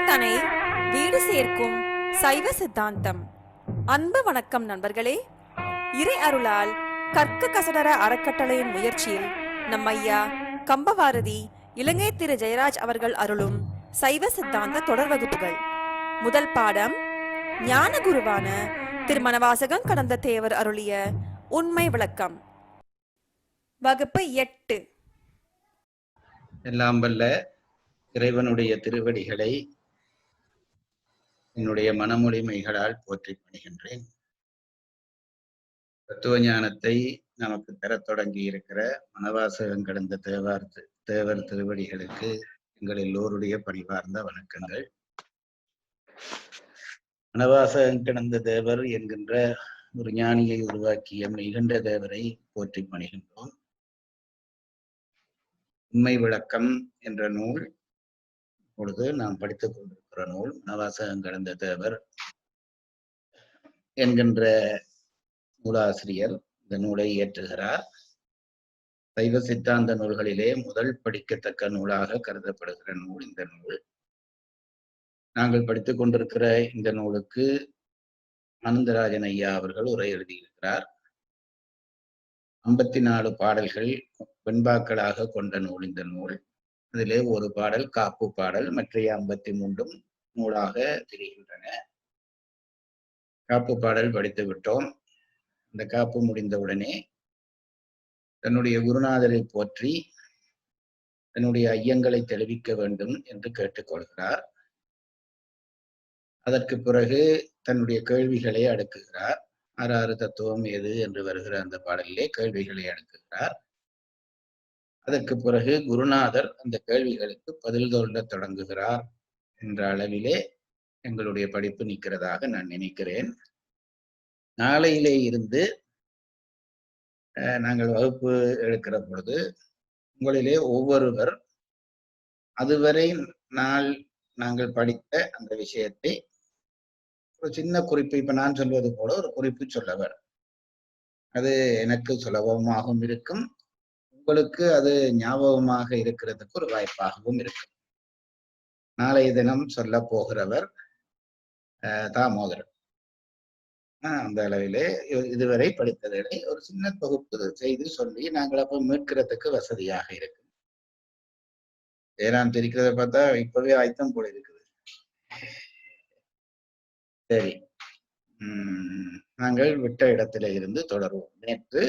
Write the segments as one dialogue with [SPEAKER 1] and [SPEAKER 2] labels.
[SPEAKER 1] தனை வீடு சேர்க்கும் சைவ சித்தாந்தம். அன்பு வணக்கம் நண்பர்களே. இறை அருளால் கற்க கசடர அறக்கட்டளையின் முயற்சியில் நம் ஐயா கம்பவாரதி இலங்கை திரு ஜெயராஜ் அவர்கள் அருளும் சைவ சித்தாந்த தொடர் வகுப்புகள். முதல் பாடம் ஞான குருவான திருமணவாசகம் கடந்த தேவர் அருளிய உண்மை விளக்கம். வகுப்பு 8.
[SPEAKER 2] எல்லாம் வல்ல இறைவனுடைய திருவடிகளை என்னுடைய மனமொழிமைகளால் போற்றி பணிகின்றேன். தத்துவ ஞானத்தை நமக்கு பெறத் தொடங்கி இருக்கிற மணவாசகம் கடந்த தேவர் திருவடிகளுக்கு எங்கள் எல்லோருடைய பணிவார்ந்த வணக்கங்கள். மணவாசகம் கடந்த தேவர் என்கின்ற ஒரு ஞானியை உருவாக்கிய மெய்கண்ட தேவரை போற்றி பணிகின்றோம். உண்மை விளக்கம் என்ற நூல் இப்பொழுது நாம் படித்துக் கொண்டிருக்கிற நூல். மணவாசகம் கடந்த தேவர் என்கின்ற நூலாசிரியர் இந்த நூலை இயற்றுகிறார். சைவ சித்தாந்த நூல்களிலே முதல் படிக்கத்தக்க நூலாக கருதப்படுகிற நூல் இந்த நூல். நாங்கள் படித்துக் கொண்டிருக்கிற இந்த நூலுக்கு ஆனந்தராஜன் ஐயா அவர்கள் உரை எழுதியிருக்கிறார். 54 பாடல்கள் வெண்பாக்களாக கொண்ட நூல் இந்த நூல். அதிலே ஒரு பாடல் காப்பு பாடல், மற்றைய 53 நூலாக திரிகின்றன. காப்பு பாடல் படித்து விட்டோம். இந்த காப்பு முடிந்தவுடனே தன்னுடைய குருநாதரை போற்றி தன்னுடைய ஐயங்களை தெளிவிக்க வேண்டும் என்று கேட்டுக்கொள்கிறார். அதற்கு பிறகு தன்னுடைய கேள்விகளை அடுக்குகிறார். 6 தத்துவம் எது என்று வருகிற அந்த பாடலிலே கேள்விகளை அடுக்குகிறார். அதற்கு பிறகு குருநாதர் அந்த கேள்விகளுக்கு பதில் சொல்ல தொடங்குகிறார் என்ற அளவிலே எங்களுடைய படிப்பு நிற்கிறதாக நான் நினைக்கிறேன். நாளையிலே இருந்து நாங்கள் வகுப்பு எடுக்கிற பொழுது உங்களிலே ஒவ்வொருவர் அதுவரை நாங்கள் படித்த அந்த விஷயத்தை ஒரு சின்ன குறிப்பு, இப்ப நான் சொல்வது போல ஒரு குறிப்பு சொல்லவர். அது எனக்கு சுலபமாகவும் இருக்கும், உங்களுக்கு அது ஞாபகமாக இருக்கிறதுக்கு ஒரு வாய்ப்பாகவும் இருக்கும். நாளைய தினம் சொல்ல போகிறவர் தாமோதரன். அந்த அளவிலே இதுவரை படித்ததை ஒரு சின்ன தொகுப்பு செய்து சொல்லி நாங்கள் அப்ப மீட்கிறதுக்கு வசதியாக இருக்கும். நான் தெரிக்கிறத பார்த்தா இப்பவே ஆயத்தம் போல இருக்குது. சரி, நாங்கள் விட்ட இடத்துல இருந்து தொடருவோம். நேற்று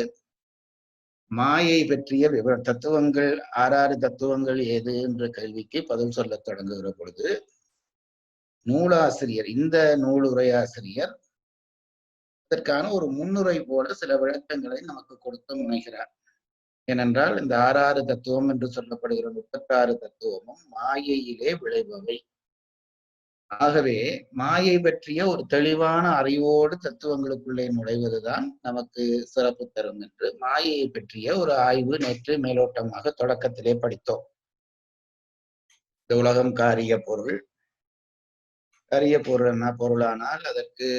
[SPEAKER 2] மாயை பற்றிய தத்துவங்கள் 6 தத்துவங்கள் ஏது என்ற கேள்விக்கு பதில் சொல்ல தொடங்குகிற பொழுது நூலாசிரியர், இந்த நூலுரையாசிரியர் அதற்கான ஒரு முன்னுரை போல சில விளக்கங்களை நமக்கு கொடுத்து முனைகிறார். ஏனென்றால் இந்த 6 தத்துவம் என்று சொல்லப்படுகிற 36 தத்துவமும் மாயையிலே விளைபவை. ஆகவே மாயை பற்றிய ஒரு தெளிவான அறிவோடு தத்துவங்களுக்குள்ளே நுழைவதுதான் நமக்கு சிறப்பு தரும் என்று மாயையை பற்றிய ஒரு ஆய்வு நேற்று மேலோட்டமாக தொடக்கத்திலே படித்தோம். இந்த உலகம் காரிய பொருள். காரிய பொருள் என்ன பொருளானால் அதற்கு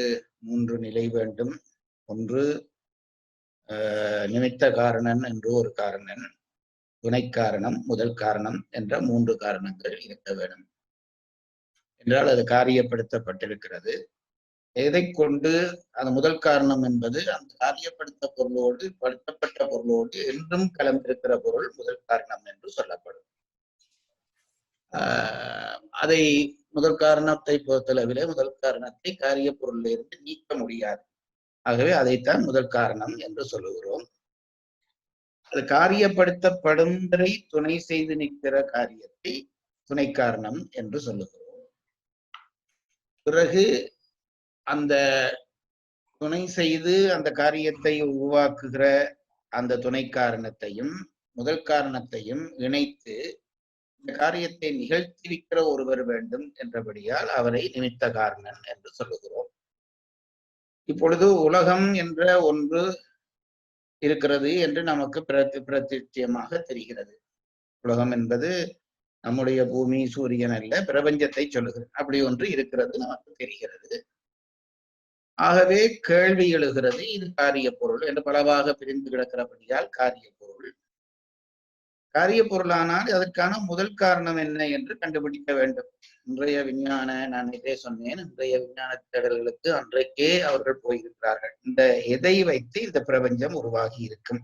[SPEAKER 2] 3 நிலை வேண்டும். ஒன்று நிமித்த காரணன் என்று ஒரு காரணன், துணை காரணம், முதல் காரணம் என்ற 3 காரணங்கள் இருக்க வேண்டும் என்றால் அது காரியப்படுத்தப்பட்டிருக்கிறது. எதை கொண்டு அந்த முதல் காரணம் என்பது அந்த காரியப்படுத்தப்பட்ட பொருளோடு என்றும் கலந்திருக்கிற பொருள் முதல் காரணம் என்று சொல்லப்படும். அதை முதல் காரணத்தை பொறுத்தளவிலே முதல் காரணத்தை காரிய பொருளிலிருந்து நீக்க முடியாது. ஆகவே அதைத்தான் முதல் காரணம் என்று சொல்லுகிறோம். அது காரியப்படுத்தப்படும் வரை துணை செய்து நிற்கிற காரியத்தை துணை காரணம் என்று சொல்லுகிறோம். பிறகு அந்த துணை செய்து அந்த காரியத்தை உருவாக்குகிற அந்த துணை காரணத்தையும் முதல் காரணத்தையும் இணைத்து இந்த காரியத்தை நிகழ்த்தி வைக்கிற ஒருவர் வேண்டும் என்றபடியால் அவரை நிமித்த காரணன் என்று சொல்லுகிறோம். இப்பொழுது உலகம் என்ற ஒன்று இருக்கிறது என்று நமக்கு பிரத்யட்சமாக தெரிகிறது. உலகம் என்பது நம்முடைய பூமி சூரியன் அல்ல, பிரபஞ்சத்தை சொல்லுகிறது. அப்படி ஒன்று இருக்கிறது நமக்கு தெரிகிறது. ஆகவே கேள்வி எழுகிறது, இது காரிய பொருள் என்று பலவாக பிரிந்து கிடக்கிறபடியால் காரிய பொருள். காரிய பொருளானால் அதற்கான முதல் காரணம் என்ன என்று கண்டுபிடிக்க வேண்டும். இன்றைய விஞ்ஞான, நான் இதே சொன்னேன், இன்றைய விஞ்ஞான தேடல்களுக்கு அன்றைக்கே அவர்கள் போயிருக்கிறார்கள். இந்த எதை வைத்து இந்த பிரபஞ்சம் உருவாகி இருக்கும்?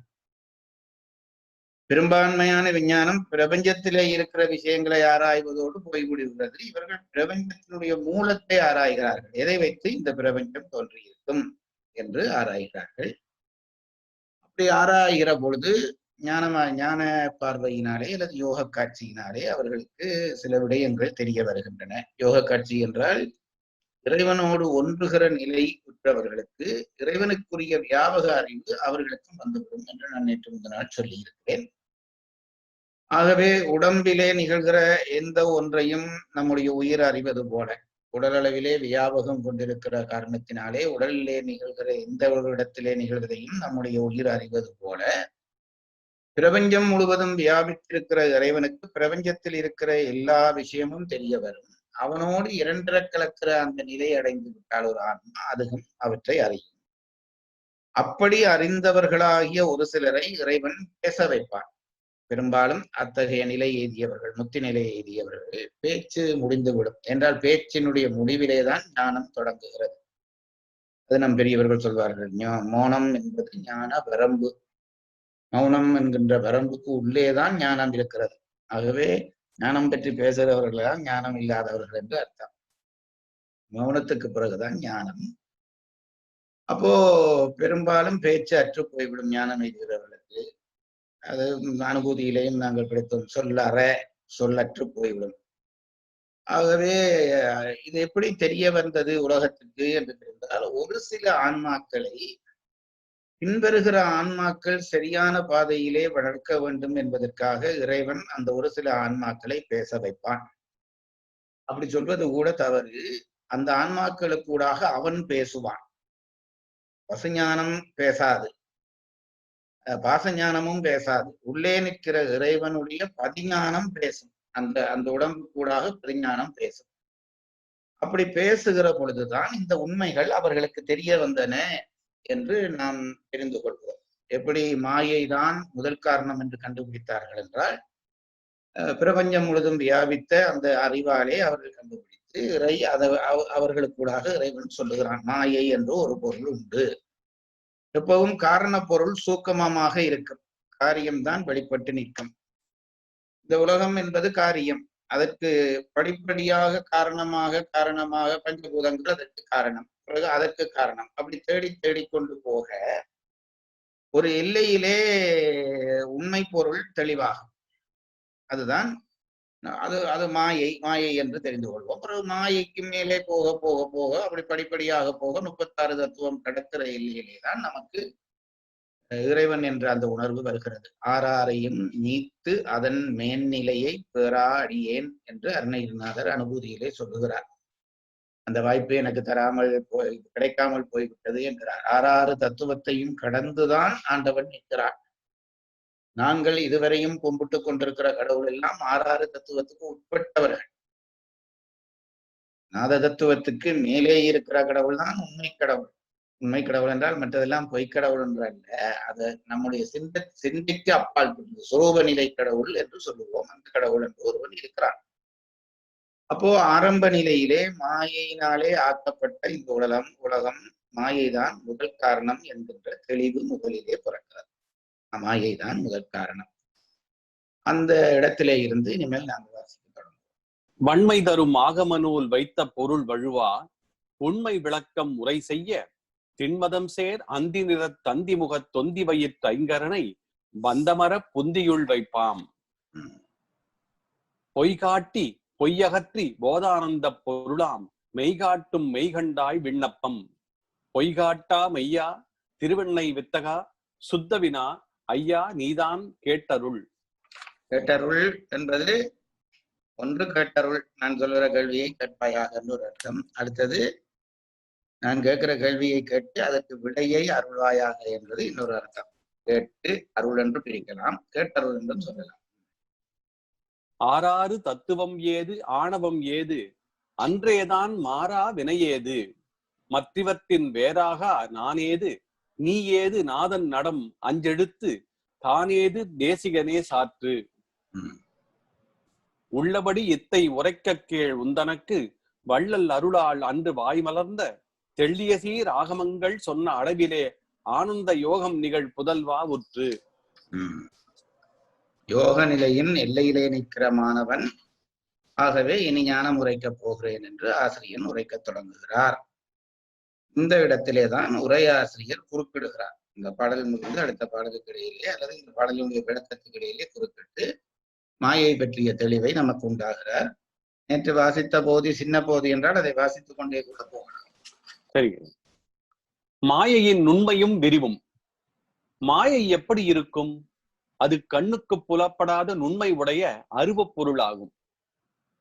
[SPEAKER 2] பெரும்பான்மையான விஞ்ஞானம் பிரபஞ்சத்திலே இருக்கிற விஷயங்களை ஆராய்வதோடு போய்விடுகிறது. இவர்கள் பிரபஞ்சத்தினுடைய மூலத்தை ஆராய்கிறார்கள். எதை வைத்து இந்த பிரபஞ்சம் தோன்றியிருக்கும் என்று ஆராய்கிறார்கள். அப்படி ஆராய்கிற பொழுது ஞான பார்வையினாலே அல்லது யோக காட்சியினாலே அவர்களுக்கு சில விடயங்கள் தெரிய வருகின்றன. யோக காட்சி என்றால் இறைவனோடு ஒன்றுகிற நிலை உற்றவர்களுக்கு இறைவனுக்குரிய வியாபக அறிவு அவர்களுக்கும் வந்துவிடும் என்று நான் நேற்று முந்தினால் சொல்லியிருக்கிறேன். ஆகவே உடம்பிலே நிகழ்கிற எந்த ஒன்றையும் நம்முடைய உயிர் அறிவது போல, உடலளவிலே வியாபகம் கொண்டிருக்கிற காரணத்தினாலே உடலிலே நிகழ்கிற எந்த ஒரு இடத்திலே நிகழ்வதையும் நம்முடைய உயிர் அறிவது போல, பிரபஞ்சம் முழுவதும் வியாபித்திருக்கிற இறைவனுக்கு பிரபஞ்சத்தில் இருக்கிற எல்லா விஷயமும் தெரிய வரும். அவனோடு இரண்டர கலக்கிற அந்த நிலை அடைந்து விட்டால் ஒரு ஆன்மா அதுவும் அவற்றை அறியும். அப்படி அறிந்தவர்களாகிய ஒரு சிலரை இறைவன் பேச வைப்பான். பெரும்பாலும் அத்தகைய நிலை எய்தியவர்கள், முத்தி நிலை எய்தியவர்கள் பேச்சு முடிந்துவிடும். என்றால் பேச்சினுடைய முடிவிலேதான் ஞானம் தொடங்குகிறது. அது நம் பெரியவர்கள் சொல்வார்கள், மௌனம் என்பது ஞான வரம்பு. மௌனம் என்கின்ற வரம்புக்கு உள்ளேதான் ஞானம் இருக்கிறது. ஆகவே ஞானம் பற்றி பேசுகிறவர்கள்தான் ஞானம் இல்லாதவர்கள் என்று அர்த்தம். மௌனத்துக்கு பிறகுதான் ஞானம். அப்போ பெரும்பாலும் பேச்சு அற்று போய்விடும் ஞானம் எய்துகிறவர்களுக்கு. அது அனுபூதியிலேயும் நாங்கள் படித்தோம், சொல்லற்று போய்விடும். ஆகவே இது எப்படி தெரிய வந்தது உலகத்துக்கு என்று தெரிந்தால், ஒரு சில ஆன்மாக்களை பின்வருகிற ஆன்மாக்கள் சரியான பாதையிலே வளர்க்க வேண்டும் என்பதற்காக இறைவன் அந்த ஒரு சில ஆன்மாக்களை பேச வைப்பான். அப்படி சொல்வது கூட தவறு. அந்த ஆன்மாக்களுக்கூடாக அவன் பேசுவான். பசுஞானம் பேசாது, பாசஞானமும் பேசாது. உள்ளே நிற்கிற இறைவனுடைய பதிஞானம் பேசும். அந்த உடம்பு கூடாக பதிஞானம் பேசும். அப்படி பேசுகிற பொழுதுதான் இந்த உண்மைகள் அவர்களுக்கு தெரிய வந்தன என்று நாம் தெரிந்து கொள்கிறோம். எப்படி மாயை தான் முதல் காரணம் என்று கண்டுபிடித்தார்கள் என்றால், பிரபஞ்சம் முழுதும் வியாபித்த அந்த அறிவாலே அவர்கள் கண்டுபிடித்து அவர்களுக்கூடாக இறைவன் சொல்லுகிறான், மாயை என்று ஒரு பொருள் உண்டு. எப்பவும் காரண பொருள் சூக்கமமாக இருக்கும், காரியம்தான் வெளிப்பட்டு நிற்கும். இந்த உலகம் என்பது காரியம். அதற்கு படிப்படியாக காரணமாக பஞ்சபூதங்கள் அதற்கு காரணம், பிறகு அதற்கு காரணம், அப்படி தேடிக்கொண்டு போக ஒரு எல்லையிலே உண்மை பொருள் தெளிவாகும். அதுதான் அது மாயை என்று தெரிந்து கொள்வோம். பிறகு மாயைக்கு மேலே போக போக போக அப்படி படிப்படியாக போக 36 தத்துவம் கடக்கிற எல்லையிலே தான் நமக்கு இறைவன் என்ற அந்த உணர்வு வருகிறது. ஆறாரையும் நீத்து அதன் மேன்னிலையை பெறா அடியேன் என்று அருணகிரிநாதர் அனுபூதியிலே சொல்லுகிறார். அந்த வாய்ப்பு எனக்கு கிடைக்காமல் போய்விட்டது என்கிறார். 6 தத்துவத்தையும் கடந்துதான் ஆண்டவன் நிற்கிறார். நாங்கள் இதுவரையும் கும்பிட்டு கொண்டிருக்கிற கடவுள் எல்லாம் 6 தத்துவத்துக்கு உட்பட்டவர்கள். நாத தத்துவத்துக்கு மேலே இருக்கிற கடவுள் தான் உண்மை கடவுள். உண்மை கடவுள் என்றால் மற்றதெல்லாம் பொய்க்கடவுள் என்றல்ல, அது நம்முடைய சிந்திக்கு அப்பால் சுரூப நிலை கடவுள் என்று சொல்லுவோம். அந்த கடவுள் என்று ஒருவன் இருக்கிறான். அப்போ ஆரம்ப நிலையிலே மாயையினாலே ஆக்கப்பட்ட இந்த உலகம் மாயைதான் முதல் காரணம் என்கின்ற தெளிவு முதலிலே பிறக்கிறது. மாயைதான் முதல் காரணம். அந்த இடத்திலே இருந்து இனிமேல் நாங்கள் வாசிக்க தொடங்குவோம்.
[SPEAKER 3] வன்மை தரும் ஆகம நூல் வைத்த பொருள் வழுவா உண்மை விளக்கம் முறை செய்ய திண்மதம் சேர் அந்தி நிற தந்தி முகத் தொந்தி வயிற் ஐங்கரனை பந்தமர புந்தியுள் வைப்பாம். பொய்காட்டி பொய்யகற்றி போதானந்த பொருளாம் மெய்காட்டும் மெய்கண்டாய் விண்ணப்பம். பொய்காட்டா மெய்யா திருவெண்ணை வித்தகா சுத்தவினா ஐயா நீதான் கேட்டருள்.
[SPEAKER 2] கேட்டருள் என்பது ஒன்று கேட்டருள், நான் சொல்லுற கேள்வியை கேட்பாயாக என்று ஒரு அர்த்தம். அடுத்தது நான் கேட்கிற கேள்வியை கேட்டு அதற்கு விடையை அருள்வாயாக என்பது இன்னொரு அர்த்தம். கேட்டு அருள் என்று பிரிக்கலாம், கேட்டருள் என்றும் சொல்லலாம்.
[SPEAKER 3] 6 தத்துவம் ஏது ஆணவம் ஏது அன்றேதான் மாறா வினையேது மத்திவத்தின் வேறாக நானேது நீ ஏது நாதன் நடம் அஞ்செடுத்து தானேது தேசிகனே சாற்று. உள்ளபடி இத்தை உரைக்க கேள் உந்தனக்கு வள்ளல் அருளால் அன்று வாய்மலர்ந்த தெள்ளிய சீர் ஆகமங்கள் சொன்ன அளவிலே ஆனந்த யோகம் நிகழ் புதல்வா உற்று.
[SPEAKER 2] யோக நிலையின் எல்லையிலே நிற்கிற மாணவன், ஆகவே இனி ஞானம் உரைக்கப் போகிறேன் என்று ஆசிரியன் உரைக்கத் தொடங்குகிறார். இந்த இடத்திலேதான் உரையாசிரியர் குறுக்கிடுகிறார். இந்த பாடல் முடிந்து அடுத்த பாடலுக்கு இடையிலே அல்லது இந்த பாடலுடைய விளக்கத்துக்கு இடையிலே குறுக்கிட்டு மாயை பற்றிய தெளிவை நமக்கு உண்டாகிறார். நேற்று வாசித்த போதி சின்ன போதி என்றால் அதை வாசித்துக் கொண்டே கூட போகலாம்.
[SPEAKER 3] சரி. மாயையின் நுண்மையும் விரிவும். மாயை எப்படி இருக்கும்? அது கண்ணுக்கு புலப்படாத நுண்மை உடைய அருவப் பொருளாகும்.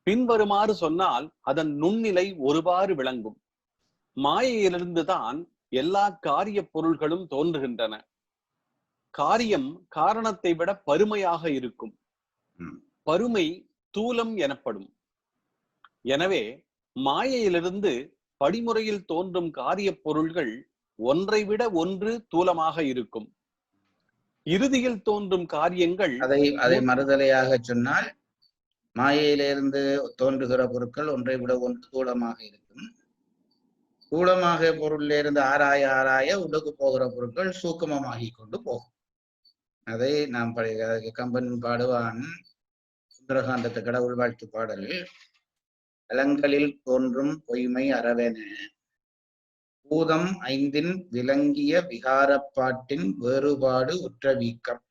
[SPEAKER 3] பின்வருமாறு சொன்னால் அதன் நுண்ணிலை ஒருவாறு விளங்கும். மாயையிலிருந்துதான் எல்லா காரிய பொருள்களும் தோன்றுகின்றன. காரியம் காரணத்தை விட பருமையாக இருக்கும். பருமை தூலம் எனப்படும். எனவே மாயையிலிருந்து படிமுறையில் தோன்றும் காரிய பொருள்கள் ஒன்றை விட ஒன்று தூலமாக இருக்கும். இறுதியில் தோன்றும் காரியங்கள்
[SPEAKER 2] அதை மறுதலையாக சொன்னால், மாயையிலிருந்து தோன்றுகிற பொருட்கள் ஒன்றை விட ஒன்று தூளமாக இருக்கும். தூளமாக பொருளிலிருந்து ஆராய ஆராய உடகு போகிற பொருட்கள் சூக்குமமாகி கொண்டு போகும். அதை நாம் கம்பன் பாடுவான் சுந்தரகாண்டத்து கடவுள் வாழ்த்து பாடல். அலங்களில் தோன்றும் பொய்மை அறவென பூதம் ஐந்தின் விளங்கிய விகாரப்பாட்டின் வேறுபாடு உற்ற வீக்கம்.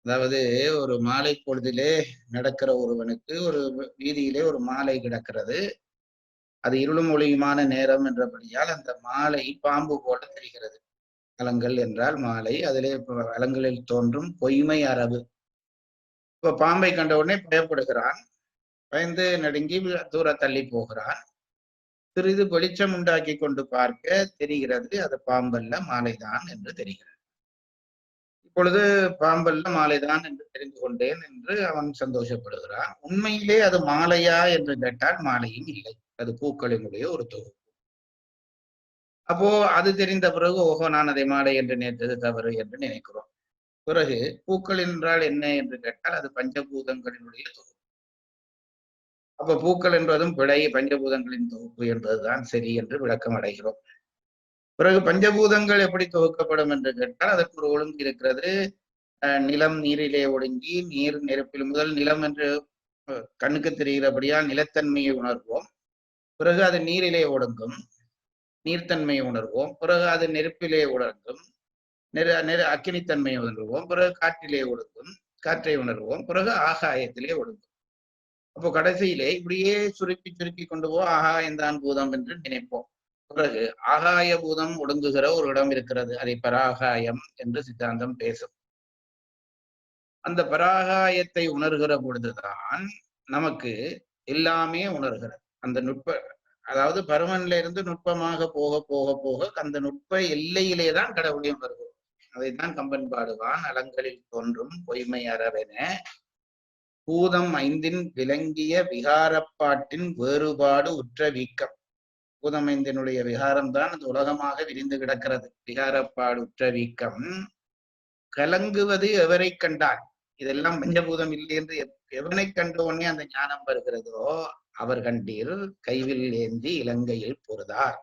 [SPEAKER 2] அதாவது ஒரு மாலை பொழுதிலே நடக்கிற ஒருவனுக்கு ஒரு வீதியிலே ஒரு மாலை கிடக்கிறது. அது இருளும் ஒளியுமான நேரம் என்றபடியால் அந்த மாலை பாம்பு போல தெரிகிறது. அலங்கள் என்றால் மாலை, அதிலே அலங்களில் தோன்றும் பொய்மை அரவு. இப்ப பாம்பை கண்ட உடனே பயப்படுகிறான். பயந்து நடுங்கி தூர தள்ளி போகிறான். சிறிது வெளிச்சம் உண்டாக்கி கொண்டு பார்க்க தெரிகிறது அது பாம்பல்ல மாலைதான் என்று தெரிகிறது. இப்பொழுது பாம்பல்ல மாலைதான் என்று தெரிந்து கொண்டேன் என்று அவன் சந்தோஷப்படுகிறான். உண்மையிலே அது மாலையா என்று கேட்டால் மாலையும் இல்லை, அது பூக்களினுடைய ஒரு தொகுப்பு. அப்போ அது தெரிந்த பிறகு ஓஹோ நான் அதை மாலை என்று நினைத்தது தவறு என்று நினைக்கிறோம். பிறகு பூக்கள் என்றால் என்ன என்று கேட்டால் அது பஞ்சபூதங்களினுடைய தொகுப்பு. அப்ப பூக்கள் என்பதும் பிழை, பஞ்சபூதங்களின் தொகுப்பு என்பதுதான் சரி என்று விளக்கம் அடைகிறோம். பிறகு பஞ்சபூதங்கள் எப்படி தொகுக்கப்படும் என்று கேட்டால் அதற்கு ஒரு ஒழுங்கு இருக்கிறது. நிலம் நீரிலே ஒடுங்கி, நீர் நெருப்பில் முதல் நிலம் என்று கண்ணுக்கு தெரிகிறபடியால் நிலத்தன்மையை உணர்வோம். பிறகு அது நீரிலே ஒடுங்கும், நீர்த்தன்மையை உணர்வோம். பிறகு அது நெருப்பிலே ஒடுங்கும், அக்கினித்தன்மையை உணர்வோம். பிறகு காற்றிலே ஒடுங்கும், காற்றை உணர்வோம். பிறகு ஆகாயத்திலே ஒடுங்கும். அப்போ கடைசியிலே இப்படியே சுருக்கி சுருக்கி கொண்டு ஆகாயந்தான் பூதம் என்று நினைப்போம். பிறகு ஆகாய பூதம் ஒடுங்குகிற ஒரு இடம் இருக்கிறது, அதை பராகாயம் என்று சித்தாந்தம் பேசும். அந்த பராகாயத்தை உணர்கிற பொழுதுதான் நமக்கு எல்லாமே உணர்கிறது. அந்த நுட்ப, அதாவது பருமன்ல இருந்து நுட்பமாக போக போக போக அந்த நுட்ப எல்லையிலே தான் கடவுளை உணர்கிறோம். அதைத்தான் கம்பன் பாடுவான். அலங்களில் தோன்றும் பொய்மை அறவென பூதம் ஐந்தின் விளங்கிய விகாரப்பாட்டின் வேறுபாடு உற்ற வீக்கம். பூதம் ஐந்தினுடைய விகாரம்தான் அந்த உலகமாக விரிந்து கிடக்கிறது. விகாரப்பாடு உற்ற வீக்கம் கலங்குவது எவரை கண்டால், இதெல்லாம் பஞ்சபூதம் இல்லை என்று எவனை கண்ட உடனே அந்த ஞானம் வருகிறதோ அவர் கண்டீர் கைவில் ஏந்தி இலங்கையில் பொருதார்.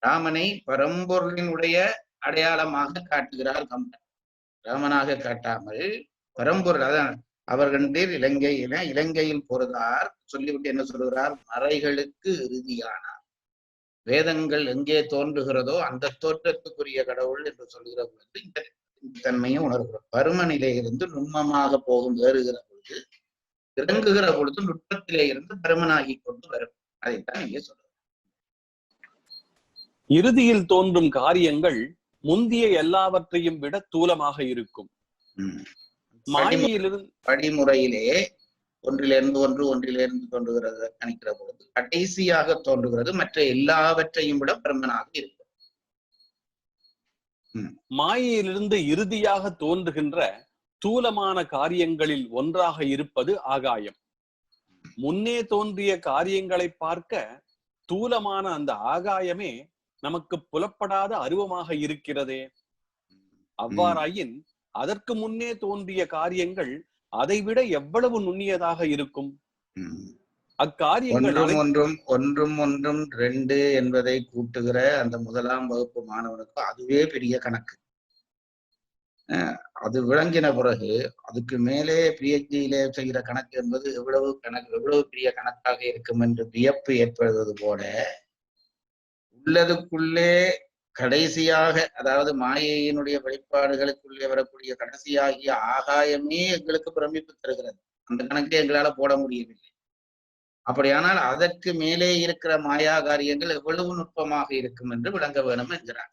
[SPEAKER 2] ராமனை பரம்பொருளினுடைய அடையாளமாக காட்டுகிறார் கம்பன். ராமனாக காட்டாமல் பரம்பொருள், அதான் அவர் கண்டீர் இலங்கையில் பொருதார் சொல்லிவிட்டு என்ன சொல்கிறார்? மறைகளுக்கு இறுதியானார். வேதங்கள் எங்கே தோன்றுகிறதோ அந்த தோற்றத்துக்குரிய கடவுள் என்று சொல்கிற பொழுது இந்த தன்மையை உணர்கிறோம். பருமனிலே இருந்து நுண்மமாக போகும் ஏறுகிற பொழுது, இறங்குகிற பொழுது நுட்பத்திலே இருந்து பருமனாகி கொண்டு வரும். அதைத்தான் இங்கே சொல்றோம்.
[SPEAKER 3] இறுதியில் தோன்றும் காரியங்கள் முந்திய எல்லாவற்றையும் விட தூலமாக இருக்கும்.
[SPEAKER 2] படிமுறையிலே ஒன்றிலிருந்து ஒன்றிலிருந்து தோன்றுகிறது கணிக்கிற பொழுது கடைசியாக தோன்றுகிறது மற்ற எல்லாவற்றையும் விட பிரம்மனாக இருக்கும்.
[SPEAKER 3] மாயையிலிருந்து இறுதியாக தோன்றுகின்ற தூலமான காரியங்களில் ஒன்றாக இருப்பது ஆகாயம். முன்னே தோன்றிய காரியங்களை பார்க்க தூலமான அந்த ஆகாயமே நமக்கு புலப்படாத அருவமாக இருக்கிறதே. அவ்வாறாயின் அதற்கு முன்னே தோன்றிய காரியங்கள் அதைவிட எவ்வளவு நுண்ணியதாக இருக்கும்.
[SPEAKER 2] ம்.
[SPEAKER 3] அக்காரியங்கள்
[SPEAKER 2] ஒன்றும் ஒன்றும் 2 என்பதை கூட்டுகிற அந்த முதலாம் வகுப்பு மாணவனுக்கு அதுவே பெரிய கணக்கு. அது விளங்கின பிறகு அதுக்கு மேலே பிஎச்டியிலே செய்கிற கணக்கு என்பது எவ்வளவு பெரிய கணக்காக இருக்கும் என்று வியப்பு ஏற்படுவது போல உள்ளதுக்குள்ளே கடைசியாக, அதாவது மாயையினுடைய வெளிப்பாடுகளுக்குள்ளே வரக்கூடிய கடைசியாகிய ஆகாயமே எங்களுக்கு பிரமிப்பு தருகிறது. அந்த கணக்கை எங்களால போட முடியவில்லை. அப்படியானால் அதற்கு மேலே இருக்கிற மாயா காரியங்கள் எவ்வளவு நுட்பமாக இருக்கும் என்று விளங்க வேணும் என்கிறார்.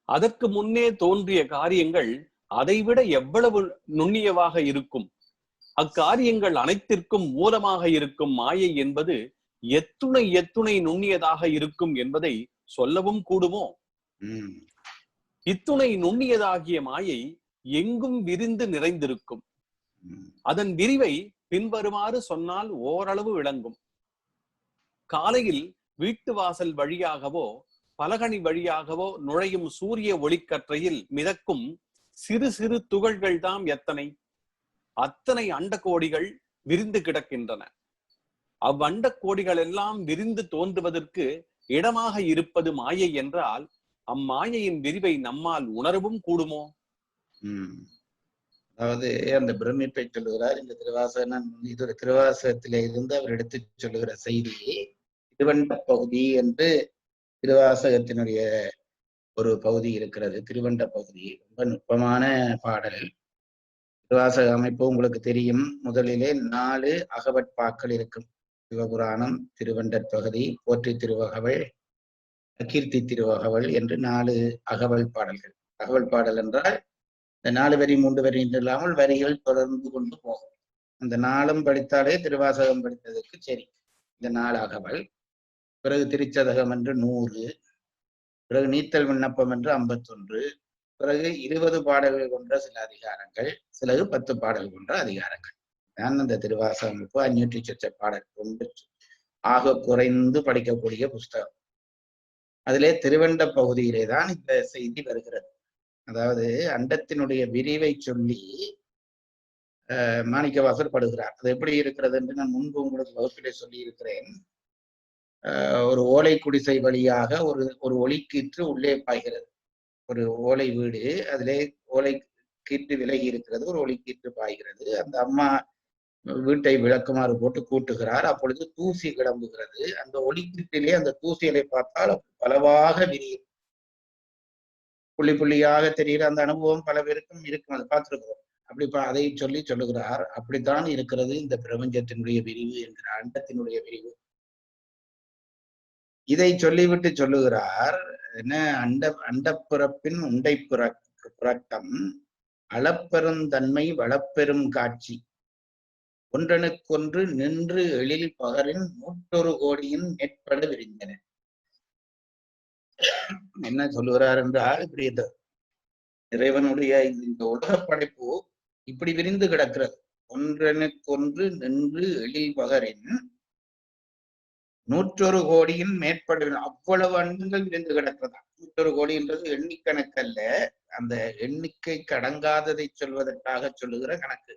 [SPEAKER 3] அதற்கு முன்னே தோன்றிய காரியங்கள் அதைவிட எவ்வளவு நுண்ணியவாக இருக்கும். அக்காரியங்கள் அனைத்திற்கும் மூலமாக இருக்கும் மாயை என்பது எத்துணை நுண்ணியதாக இருக்கும் என்பதை சொல்லவும் கூடுமோ? இத்துணை நுண்ணியதாகிய மாயை எங்கும் விரிந்து நிறைந்திருக்கும். அதன் விரிவை பின்வருமாறு சொன்னால் ஓரளவு விளங்கும். காலையில் வீட்டு வாசல் வழியாகவோ பலகணி வழியாகவோ நுழையும் சூரிய ஒளிக்கற்றையில் மிதக்கும் சிறு சிறு துகள்கள் தாம் எத்தனை, அத்தனை அண்டகோடிகள் விரிந்து கிடக்கின்றன. அவ்வண்டக்கோடிகள் எல்லாம் விரிந்து தோன்றுவதற்கு இடமாக இருப்பது மாயை என்றால் அம்மாயையின் விரிவை நம்மால் உணரவும் கூடுமோ?
[SPEAKER 2] அதாவது அந்த பிரமிப்பை சொல்லுகிறார் இந்த திருவாசகன். இது ஒரு திருவாசகத்திலே இருந்து அவர் எடுத்து சொல்லுகிற செய்தி திருவண்ட பகுதி என்று திருவாசகத்தினுடைய ஒரு பகுதி இருக்கிறது. திருவண்ட பகுதி ரொம்ப நுட்பமான பாடல். திருவாசக அமைப்பு உங்களுக்கு தெரியும். முதலிலே 4 அகவட்பாக்கள் இருக்கும். சிவபுராணம், திருவண்டற் பகுதி, போற்றி திருவகவல், கீர்த்தி திருவகவல் என்று 4 அகவல் பாடல்கள். அகவல் பாடல் என்றால் இந்த 4 வரி 3 வரி என்று இல்லாமல் வரிகள் தொடர்ந்து கொண்டு போகும். அந்த 4ம் படித்தாலே திருவாசகம் படித்ததற்கு சரி. இந்த 4 அகவல். பிறகு திருச்சதகம் என்று 100, பிறகு நீத்தல் விண்ணப்பம் என்று 51, பிறகு 20 பாடல்கள் கொண்ட சில அதிகாரங்கள், சிலது 10 பாடல் கொண்ட அதிகாரங்கள். நான் அந்த திருவாசகம் 500 சொச்ச பாடல் ரொம்ப ஆக குறைந்து படிக்கக்கூடிய புஸ்தகம். அதிலே திருவண்ட பகுதியிலே தான் இந்த செய்தி வருகிறது. அதாவது அண்டத்தினுடைய விரிவை சொல்லி மாணிக்கவாசர் படுகிறார். அது எப்படி இருக்கிறது என்று நான் முன்பு உங்களுக்கு வகுப்பிலே சொல்லி இருக்கிறேன். ஒரு ஓலை குடிசை வழியாக ஒரு ஒளிக்கீற்று உள்ளே பாய்கிறது. ஒரு ஓலை வீடு, அதிலே ஓலை கீற்று விலகி இருக்கிறது, ஒரு ஒளிக்கீற்று பாய்கிறது. அந்த அம்மா வீட்டை விளக்குமாறு போட்டு கூட்டுகிறார். அப்பொழுது தூசி கிளம்புகிறது. அந்த ஒளிக்கீற்றிலே அந்த தூசிகளை பார்த்தால் பலவாக விரியும், புள்ளி புள்ளியாக தெரிகிற அந்த அனுபவம் பல பேருக்கும் இருக்கும். அதை பார்த்திருக்கிறோம். அப்படி அதை சொல்லுகிறார். அப்படித்தான் இருக்கிறது இந்த பிரபஞ்சத்தினுடைய விரிவு என்கிறார், அண்டத்தினுடைய விரிவு. இதை சொல்லிவிட்டு சொல்லுகிறார் என்ன, அண்டப்பிறப்பின் உண்டை புறக்கம் அளப்பெருந்தன்மை வளப்பெரும் காட்சி ஒன்றனுக்கொன்று நின்று எழில் பகரின் 101 கோடியின் மேற்பட விரிந்தன. என்ன சொல்லுகிறார் என்றால், இப்படி இறைவனுடைய இந்த உலக படைப்பு இப்படி விரிந்து கிடக்கிறது. ஒன்றனுக்கொன்று நின்று எழில் பகரின் 101 கோடியின் மேற்பட, அவ்வளவு அண்டங்கள் விரிந்து கிடக்கிறதா. 101 கோடி என்றது எண்ணிக்கணக்கல்ல, அந்த எண்ணிக்கைக்கு அடங்காததை சொல்வதற்காக சொல்லுகிற கணக்கு.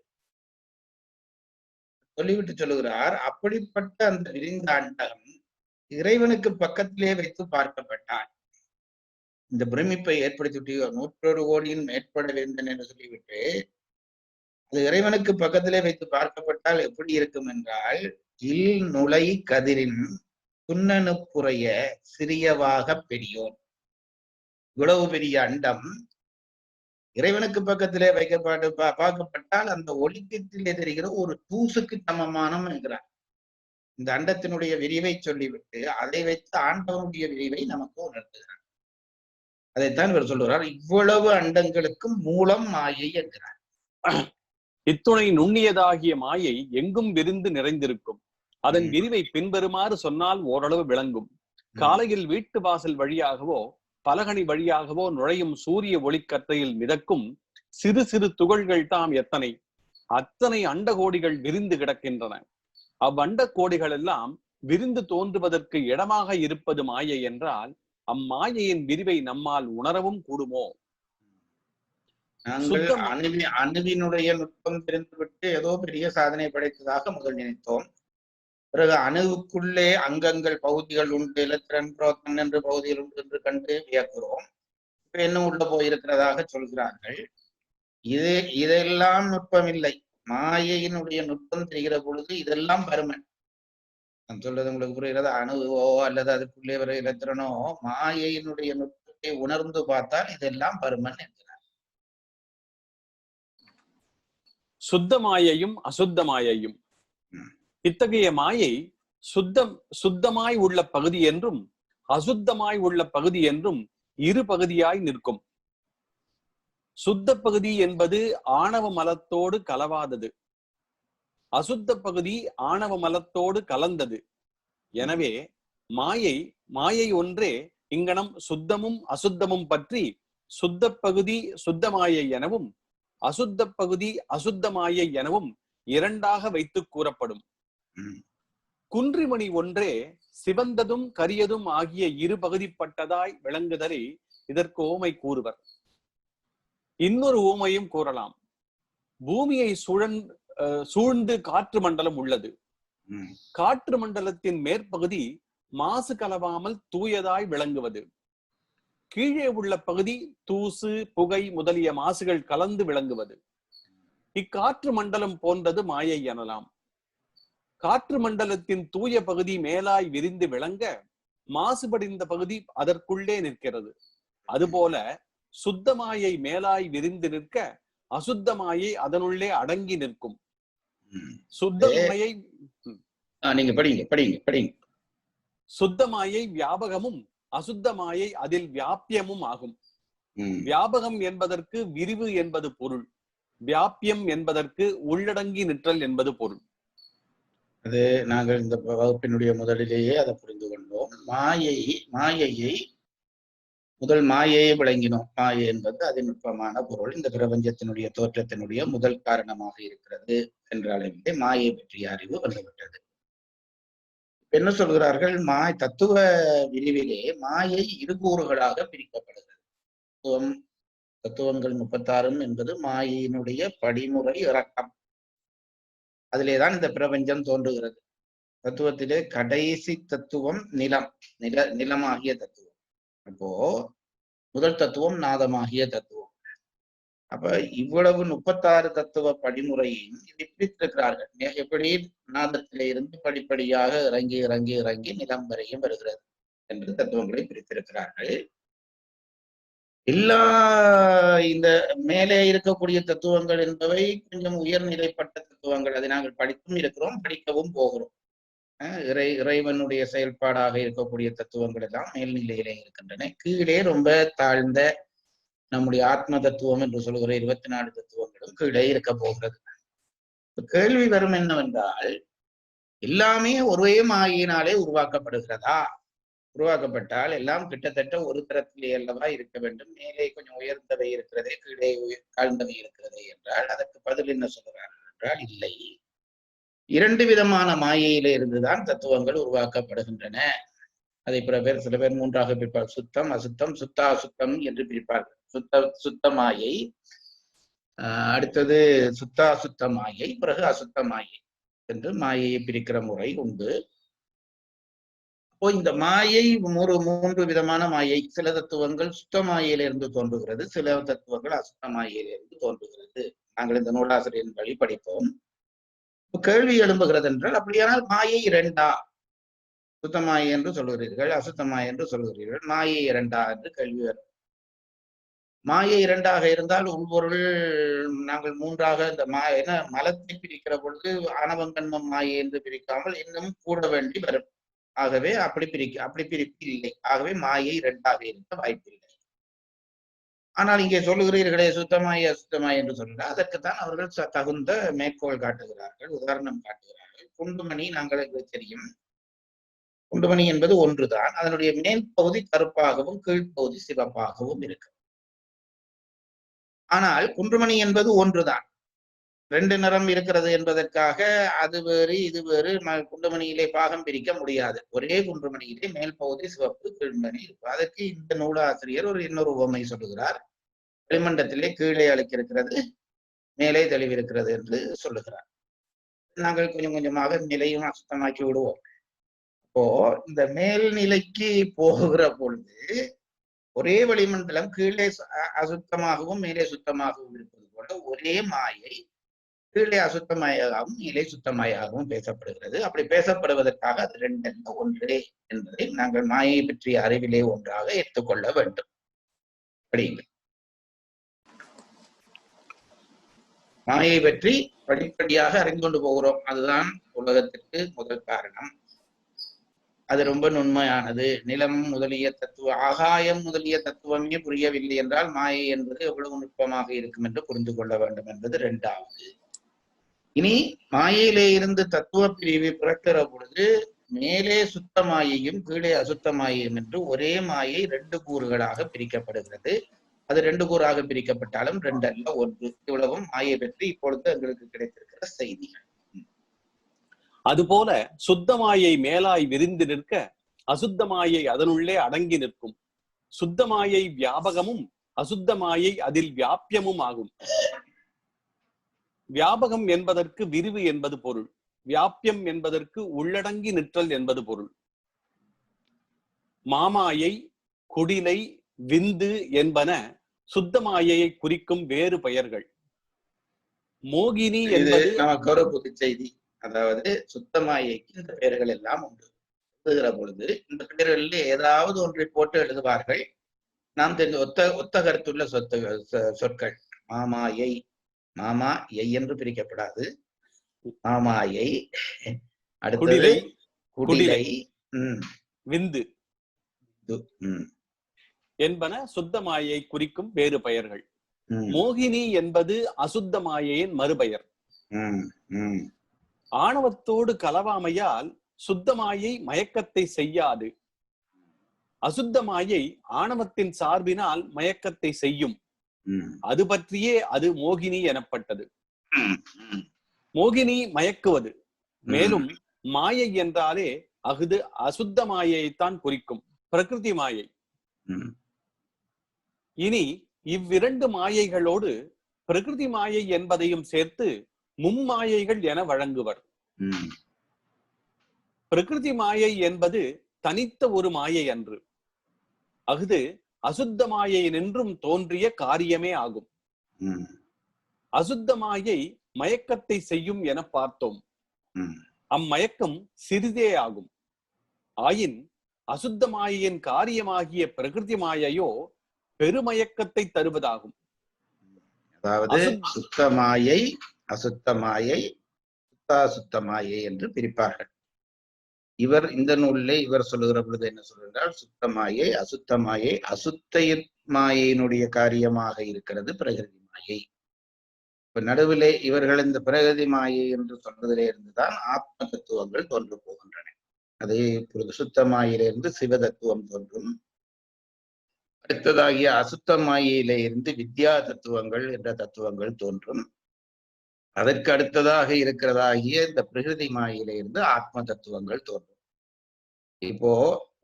[SPEAKER 2] சொல்லிவிட்டு சொல்லுகிறார், அப்படிப்பட்ட அந்த விரிந்த அண்டம் இறைவனுக்கு பக்கத்திலே வைத்து பார்க்கப்பட்டால் இந்த பிரமிப்பை ஏற்படுத்தி 101 கோடியின் மேற்பட வேண்டும் என்று சொல்லிவிட்டு அது இறைவனுக்கு பக்கத்திலே வைத்து பார்க்கப்பட்டால் எப்படி இருக்கும் என்றால், இல் நுழை கதிரின் துண்ணனுப்புறைய சிறியவாக பெரியோன். இவ்வளவு பெரிய அண்டம் இறைவனுக்கு பக்கத்திலே பார்க்கப்பட்டால் அந்த ஒளிக்கீற்றிலே தெரிகிற ஒரு தூசுக்கு சமமானம் என்கிறார். இந்த அண்டத்தினுடைய விரிவை சொல்லிவிட்டு அதை வைத்து ஆண்டவனுடைய விரிவை நமக்கு உணர்த்துகிறார். அதைத்தான் இவர் சொல்லுகிறார், இவ்வளவு அண்டங்களுக்கும் மூலம் மாயை என்கிறார்.
[SPEAKER 3] இத்துணை நுண்ணியதாகிய மாயை எங்கும் விரிந்து நிறைந்திருக்கும். அதன் விரிவை பின்வருமாறு சொன்னால் ஓரளவு விளங்கும். காலையில் வீட்டு வாசல் வழியாகவோ பலகணி வழியாகவோ நுழையும் சூரிய ஒளிக்கற்றையில் மிதக்கும் சிறு சிறு துகள்கள் தாம் எத்தனை, அத்தனை அண்டகோடிகள் விரிந்து கிடக்கின்றன. அவ்வண்ட கோடிகள் எல்லாம் விரிந்து தோன்றுவதற்கு இடமாக இருப்பது மாயை என்றால் அம்மாயையின் விரிவை நம்மால் உணரவும் கூடுமோ?
[SPEAKER 2] நாங்கள் அணுவினுடைய நுட்பம் தெரிந்துவிட்டு ஏதோ பெரிய சாதனை படைத்ததாக முதல் நினைத்தோம். பிறகு அணுவுக்குள்ளே அங்கங்கள் பகுதிகள் உண்டு, எலக்ட்ரான் புரோட்டான் என்று பகுதிகள் உண்டு என்று கண்டு வியக்கிறோம். இப்ப என்ன உள்ள போயிருக்கிறதாக சொல்கிறார்கள். இதெல்லாம் நுட்பம் இல்லை. மாயையினுடைய நுட்பம் தெரிகிற பொழுது இதெல்லாம் பருமன். நான் சொல்றது உங்களுக்கு புரிகிறது. அணுவோ அல்லது அதுக்குள்ளே வர இலத்திரனோ மாயையினுடைய நுட்பத்தை உணர்ந்து பார்த்தால் இதெல்லாம் பருமன் என்கிறார்.
[SPEAKER 3] சுத்த மாயையும் அசுத்த மாயையும். இத்தகைய மாயை சுத்தமாய் உள்ள பகுதி என்றும் அசுத்தமாய் உள்ள பகுதி என்றும் இரு பகுதியாய் நிற்கும். சுத்த பகுதி என்பது ஆணவ மலத்தோடு கலவாதது, அசுத்த பகுதி ஆணவ மலத்தோடு கலந்தது. எனவே மாயை ஒன்றே இங்கனம் சுத்தமும் அசுத்தமும் பற்றி சுத்த பகுதி சுத்த மாயை எனவும் அசுத்த பகுதி அசுத்த மாயை எனவும் இரண்டாக வைத்து கூறப்படும். குன்றிமணி ஒன்றே சிவந்ததும் கரியதும் ஆகிய இரு பகுதிப்பட்டதாய் விளங்குதலை இதற்கு ஓமை கூறுவர். இன்னொரு ஓமையும் கூறலாம். பூமியை சூழ்ந்து காற்று மண்டலம் உள்ளது. காற்று மண்டலத்தின் மேற்பகுதி மாசு கலவாமல் தூயதாய் விளங்குவது. கீழே உள்ள பகுதி தூசு புகை முதலிய மாசுகள் கலந்து விளங்குவது. இக்காற்று மண்டலம் போன்றது மாயை எனலாம். காற்று மண்டலத்தின் தூய பகுதி மேலாய் விரிந்து விளங்க, மாசுபடிந்த பகுதி அதற்குள்ளே நிற்கிறது. அதுபோல சுத்தமாயை மேலாய் விரிந்து நிற்க, அசுத்தமாயை அதனுள்ளே அடங்கி நிற்கும். சுத்தமாயை
[SPEAKER 2] நீங்க படிங்க.
[SPEAKER 3] சுத்தமாயை வியாபகமும் அசுத்தமாயை அதில் வியாபியமும் ஆகும். வியாபகம் என்பதற்கு விரிவு என்பது பொருள், வியாபியம் என்பதற்கு உள்ளடங்கி நிற்றல் என்பது பொருள்.
[SPEAKER 2] அது நாங்கள் இந்த வகுப்பினுடைய முதலிலேயே அதை புரிந்து கொண்டோம். மாயையை முதல் மாயையை விளங்கினோம். மாயை என்பது அதிநுட்பமான பொருள், இந்த பிரபஞ்சத்தினுடைய தோற்றத்தினுடைய முதல் காரணமாக இருக்கிறது என்ற அளவிலே மாயை பற்றிய அறிவு வந்துவிட்டது. என்ன சொல்கிறார்கள்? தத்துவ விரிவிலே மாயை இருகூறுகளாக பிரிக்கப்படுகிறது. தத்துவங்கள் 36 என்பது மாயையினுடைய படிமுறை இறக்கம். அதிலேதான் இந்த பிரபஞ்சம் தோன்றுகிறது. தத்துவத்திலே கடைசி தத்துவம் நிலமாகிய தத்துவம். அப்போ முதல் தத்துவம் நாதமாகிய தத்துவம். அப்ப இவ்வளவு 36 தத்துவ படிமுறையும் இதை பிரித்திருக்கிறார்கள். எப்படி நாதத்திலே இருந்து படிப்படியாக இறங்கி நிலம் வரையும் வருகிறது என்று தத்துவங்களை பிரித்திருக்கிறார்கள். எல்லா இந்த மேலே இருக்கக்கூடிய தத்துவங்கள் என்பவை கொஞ்சம் உயர்நிலைப்பட்ட தத்துவங்கள். அதை நாங்கள் படித்தும் இருக்கிறோம், படிக்கவும் போகிறோம். இறைவனுடைய செயல்பாடாக இருக்கக்கூடிய தத்துவங்கள் எல்லாம் மேல்நிலையிலே இருக்கின்றன. கீழே ரொம்ப தாழ்ந்த நம்முடைய ஆத்ம தத்துவம் என்று சொல்கிற 24 தத்துவங்களும் கீழே இருக்க போகிறது. கேள்வி வரும் என்னவென்றால், எல்லாமே ஒரே மாயினாலே உருவாக்கப்படுகிறதா? உருவாக்கப்பட்டால் எல்லாம் கிட்டத்தட்ட ஒரு தரத்திலே அல்லவா இருக்க வேண்டும். மேலே கொஞ்சம் உயர்ந்தவை இருக்கிறதே, கீழே தாழ்ந்தவை இருக்கிறதே என்றால் அதற்கு பதில் என்ன சொல்கிறார்கள் என்றால், இல்லை, 2 விதமான மாயையில இருந்துதான் தத்துவங்கள் உருவாக்கப்படுகின்றன. அதை சில பேர் 3ஆக பிரிப்பார். சுத்தம், அசுத்தம், சுத்தாசுத்தம் என்று பிரிப்பார்கள். சுத்த மாயை, அடுத்தது சுத்தாசுத்த மாயை, பிறகு அசுத்த மாயை என்று மாயையை பிரிக்கிற முறை உண்டு. அப்போ இந்த மாயை 3 விதமான மாயை. சில தத்துவங்கள் சுத்த மாயையிலிருந்து தோன்றுகிறது, சில தத்துவங்கள் அசுத்த மாயையிலிருந்து தோன்றுகிறது. நாங்கள் இந்த நூலாசிரியரின் வழி படிப்போம். கேள்வி எழும்புகிறது என்றால், அப்படியானால் மாயை 2ஆ? சுத்தமாயை என்று சொல்கிறீர்கள், அசுத்தமாயை என்று சொல்கிறீர்கள், மாயை 2ஆ என்று கேள்வி வரும். மாயை 2ஆக இருந்தால் உள்பொருள் நாங்கள் 3ஆக இந்த மலத்தை பிரிக்கிற பொழுது ஆணவங்கன்மம் மாயை என்று பிரிக்காமல் இன்னும் கூட வேண்டி வரும். ஆகவே அப்படி பிரிப்பு இல்லை. ஆகவே மாயை 2ஆக இருக்க வாய்ப்பில்லை. ஆனால் இங்கே சொல்லுகிறீர்களே சுத்தமாய் அசுத்தமாய் என்று சொல்ல, அதற்குத்தான் அவர்கள் தகுந்த மேற்கோள் காட்டுகிறார்கள், உதாரணம் காட்டுகிறார்கள். குண்டுமணி நாங்களுக்கு தெரியும். குண்டுமணி என்பது ஒன்றுதான். அதனுடைய மேல் பகுதி கருப்பாகவும் கீழ்ப்பகுதி சிவப்பாகவும் இருக்கு. ஆனால் குன்றுமணி என்பது ஒன்றுதான். 2 நிறம் இருக்கிறது என்பதற்காக அது வேறு இது வேறு குண்டுமணியிலே பாகம் பிரிக்க முடியாது. ஒரே குன்றுமணியிலே மேல் பகுதி சிவப்பு, கீழ்மணி இருக்கும். அதற்கு இந்த நூலாசிரியர் இன்னொரு உவமை சொல்லுகிறார். வெளிமண்டத்திலே கீழே அழுக்கிருக்கிறது, மேலே தெளிவிருக்கிறது என்று சொல்லுகிறார். நாங்கள் கொஞ்சம் கொஞ்சமாக நிலையும் அசுத்தமாக்கி விடுவோம். இப்போ இந்த மேல்நிலைக்கு போகிற பொழுது ஒரே வளிமண்டலம் கீழே அசுத்தமாகவும் மேலே சுத்தமாகவும் இருப்பது போல ஒரே மாயை கீழே அசுத்தமாயாகவும் மேலே சுத்தமாயாகவும் பேசப்படுகிறது. அப்படி பேசப்படுவதற்காக அது ரெண்டல்ல ஒன்றே என்பதை நாங்கள் மாயை பற்றிய அறிவிலே ஒன்றாக எடுத்துக்கொள்ள வேண்டும். அப்படிங்க மாயை பற்றி படிப்படியாக அறிந்து கொண்டு போகிறோம். அதுதான் உலகத்திற்கு முதல் காரணம். அது ரொம்ப நுண்மையானது. நிலம் முதலிய ஆகாயம் முதலிய தத்துவமே புரியவில்லை என்றால் மாயை என்பது எவ்வளவு நுட்பமாக இருக்கும் என்று புரிந்து கொள்ள வேண்டும் என்பது இரண்டாவது. இனி மாயையிலே இருந்து தத்துவ பிரிவை பிறக்கிற பொழுது மேலே சுத்த மாயையும் கீழே அசுத்த மாயையும் என்று ஒரே மாயை 2 கூறுகளாக பிரிக்கப்படுகிறது. அது 2 கூறாக பிரிக்கப்பட்டாலும் 2 அல்ல 1. இவ்வளவும் மாயை பற்றி இப்பொழுது எங்களுக்கு கிடைத்திருக்கிற செய்திகள்.
[SPEAKER 3] அதுபோல சுத்தமாயை மேலாய் விரிந்து நிற்க அசுத்தமாயை அதனுள்ளே அடங்கி நிற்கும். சுத்தமாயை வியாபகமும் அசுத்தமாயை அதில் வியாபியமும் ஆகும். வியாபகம் என்பதற்கு விரிவு என்பது பொருள். வியாபியம் என்பதற்கு உள்ளடங்கி நிற்றல் என்பது பொருள். மாமாயை, குடிலை, விந்து என்பன சுத்தமாயையை குறிக்கும் வேறு பெயர்கள். மோகினி என்பது
[SPEAKER 2] நமக்கு ஒரு புது செய்தி. அதாவது சுத்தமாயைக்கு இந்த பெயர்கள் எல்லாம் உண்டு. எழுதுகிற பொழுது இந்த பெயர்களில் ஏதாவது ஒன்றை போட்டு எழுதுவார்கள். நாம் தெரிஞ்ச ஒத்த கருத்துள்ள சொற்கள். மாமாயை, மாமா எய் என்று பிரிக்கப்படாது. மாமாயை, அடுத்தது குடிலை,
[SPEAKER 3] விந்து என்பன சுத்தமாயை குறிக்கும் வேறு பெயர்கள். மோகினி என்பது அசுத்தமாயையின் மறுபெயர். ஆணவத்தோடு கலவாமையால் சுத்தமாயை மயக்கத்தை செய்யாது. அசுத்தமாயை ஆணவத்தின் சார்பினால் மயக்கத்தை செய்யும். அது பற்றியே அது மோகினி எனப்பட்டது. மோகினி மயக்குவது. மேலும் மாயை என்றாலே அகுது அசுத்த மாயைத்தான் குறிக்கும், பிரகிருதி மாயை. இனி இவ்விரண்டு மாயைகளோடு பிரகிருதி மாயை என்பதையும் சேர்த்து மும்மாயைகள் என வழங்குவர். பிரகிருதி மாயை என்பது தனித்த ஒரு மாயை அன்று. அஃது அசுத்த மாயை நின்றும் தோன்றிய காரியமே ஆகும். அசுத்த மாயை மயக்கத்தை செய்யும் என பார்த்தோம். அம்மயக்கம் சிறிதே ஆகும். ஆயின் அசுத்த மாயையின் காரியமாகிய பிரகிருதி மாயையோ பெருமயக்கத்தை தருவதாகும்.
[SPEAKER 2] அதாவது சுத்தமாயை, அசுத்தமாயை, சுத்தாசுத்தமாயை என்று பிரிப்பார்கள். இவர் இந்த நூலிலே இவர் சொல்லுகிற பொழுது என்ன சொல்கிறார்? சுத்தமாயை, அசுத்தமாயை, அசுத்த மாயையினுடைய காரியமாக இருக்கிறது பிரகிருதி மாயை. இப்ப நடுவிலே இவர்கள் இந்த பிரகிருதி மாயை என்று சொன்னதிலே இருந்துதான் ஆத்ம தத்துவங்கள் தோன்று போகின்றன. அதே சுத்த மாயிலிருந்து சிவ தத்துவம் தோன்றும். அடுத்ததாகிய அசுத்த மாயிலே இருந்து வித்யா தத்துவங்கள் என்ற தத்துவங்கள் தோன்றும். அதற்கு அடுத்ததாக இருக்கிறதாகிய இந்த பிரகிருதி மாயிலே இருந்து ஆத்ம தத்துவங்கள் தோன்றும். இப்போ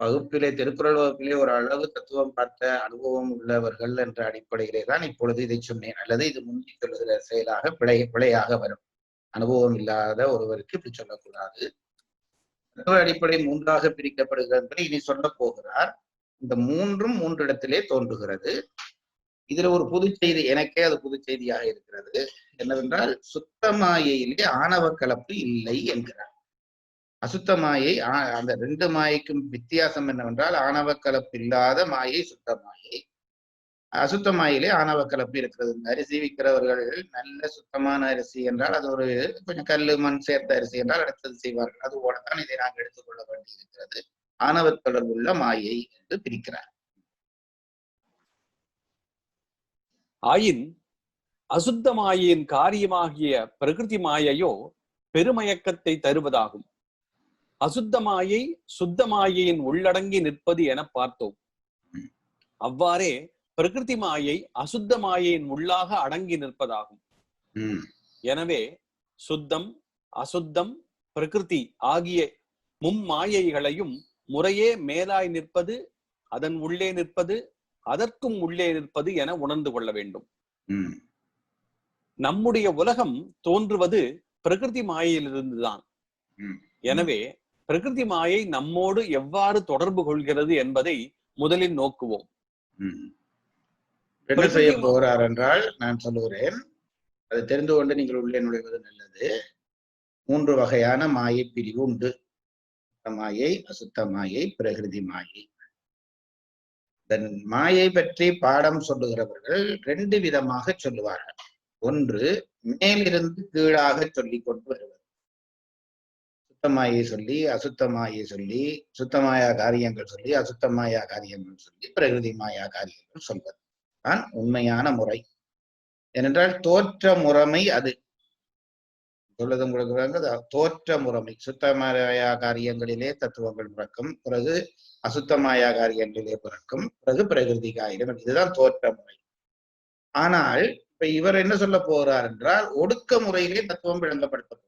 [SPEAKER 2] வகுப்பிலே, திருக்குறள் வகுப்பிலே ஒரு அளவு தத்துவம் பார்த்த அனுபவம் உள்ளவர்கள் என்ற அடிப்படையிலே தான் இப்பொழுது இதை சொன்னேன். அல்லது இது முந்தி சொல்லுகிற செயலாக பிழையாக வரும். அனுபவம் இல்லாத ஒருவருக்கு இப்படி சொல்லக்கூடாது. அடிப்படை 3ஆக பிரிக்கப்படுகிறது. இனி சொல்ல போகிறார். இந்த 3ம் 3 இடத்திலே தோன்றுகிறது. இதுல ஒரு புது செய்தி, எனக்கே அது புது செய்தியாக இருக்கிறது. என்னவென்றால் சுத்தமாயையிலே ஆணவ கலப்பு இல்லை என்கிறார். அசுத்த மாயை, அந்த 2 மாயைக்கும் வித்தியாசம் என்னவென்றால் ஆணவ கலப்பு இல்லாத மாயை சுத்த மாயை. அசுத்த மாயிலே ஆணவ கலப்பு இருக்கிறது. அரிசி விற்கிறவர்கள் நல்ல சுத்தமான அரிசி என்றால் அது ஒரு கொஞ்சம் கல்லு மண் சேர்த்த அரிசி என்றால் அடுத்தது செய்வார்கள். அது போலத்தான் இதை நாங்கள் எடுத்துக்கொள்ள வேண்டி இருக்கிறது. ஆணவ தொடர்புள்ள மாயை என்று பிரிக்கிறார்.
[SPEAKER 3] ஆயின் அசுத்த மாயையின் காரியமாகிய பிரகிருதி மாயையோ பெருமயக்கத்தை தருவதாகும். அசுத்த மாயை சுத்த மாயையின் உள்ளடங்கி நிற்பது என பார்த்தோம். அவ்வாறே பிரகிருதி மாயை அசுத்த மாயையின் உள்ளாக அடங்கி நிற்பதாகும். எனவே சுத்தம், அசுத்தம், பிரகிருதி ஆகிய மும்மாயைகளையும் முறையே மேலாய் நிற்பது, அதன் உள்ளே நிற்பது, அதற்கும் உள்ளே நிற்பது என உணர்ந்து கொள்ள வேண்டும்.
[SPEAKER 2] ம்.
[SPEAKER 3] நம்முடைய உலகம் தோன்றுவது பிரகிருதி மாயையிலிருந்துதான்.
[SPEAKER 2] ம்.
[SPEAKER 3] எனவே பிரகிருதி மாயை நம்மோடு எவ்வாறு தொடர்பு கொள்கிறது என்பதை முதலில் நோக்குவோம்.
[SPEAKER 2] ம். என்ன செய்ய போகிறார் என்றால் நான் சொல்லுகிறேன், அதை தெரிந்து கொண்டு நீங்கள் உள்ளே நுழைவது நல்லது. 3 வகையான மாயை பிரிவு உண்டு. மாயை, அசுத்த மாயை, பிரகிருதி மாயை. தன் மாயை பற்றி பாடம் சொல்லுகிறவர்கள் 2 விதமாக சொல்லுவார்கள். ஒன்று, மேலிருந்து கீழாக சொல்லிக் கொண்டு வருவது. சுத்தமாயை சொல்லி அசுத்த மாயை சொல்லி, சுத்தமாயா காரியங்கள் சொல்லி அசுத்தமாயா காரியங்கள் சொல்லி பிரகிருதி மாயா காரியங்கள் சொல்வது தான் உண்மையான முறை. ஏனென்றால் தோற்ற முறைமை அது. சொல்வது உங்களுக்கு தோற்ற முறைமை. சுத்தமாயா காரியங்களிலே தத்துவங்கள் பிறக்கும், பிறகு அசுத்தமாயா காரியங்களிலே பிறக்கும், பிறகு பிரகிருதி காரியம். இதுதான் தோற்ற முறை. ஆனால் இப்ப இவர் என்ன சொல்ல போகிறார் என்றால், ஒடுக்க முறையிலே தத்துவம் விளங்கப்படுத்த போகிறார்.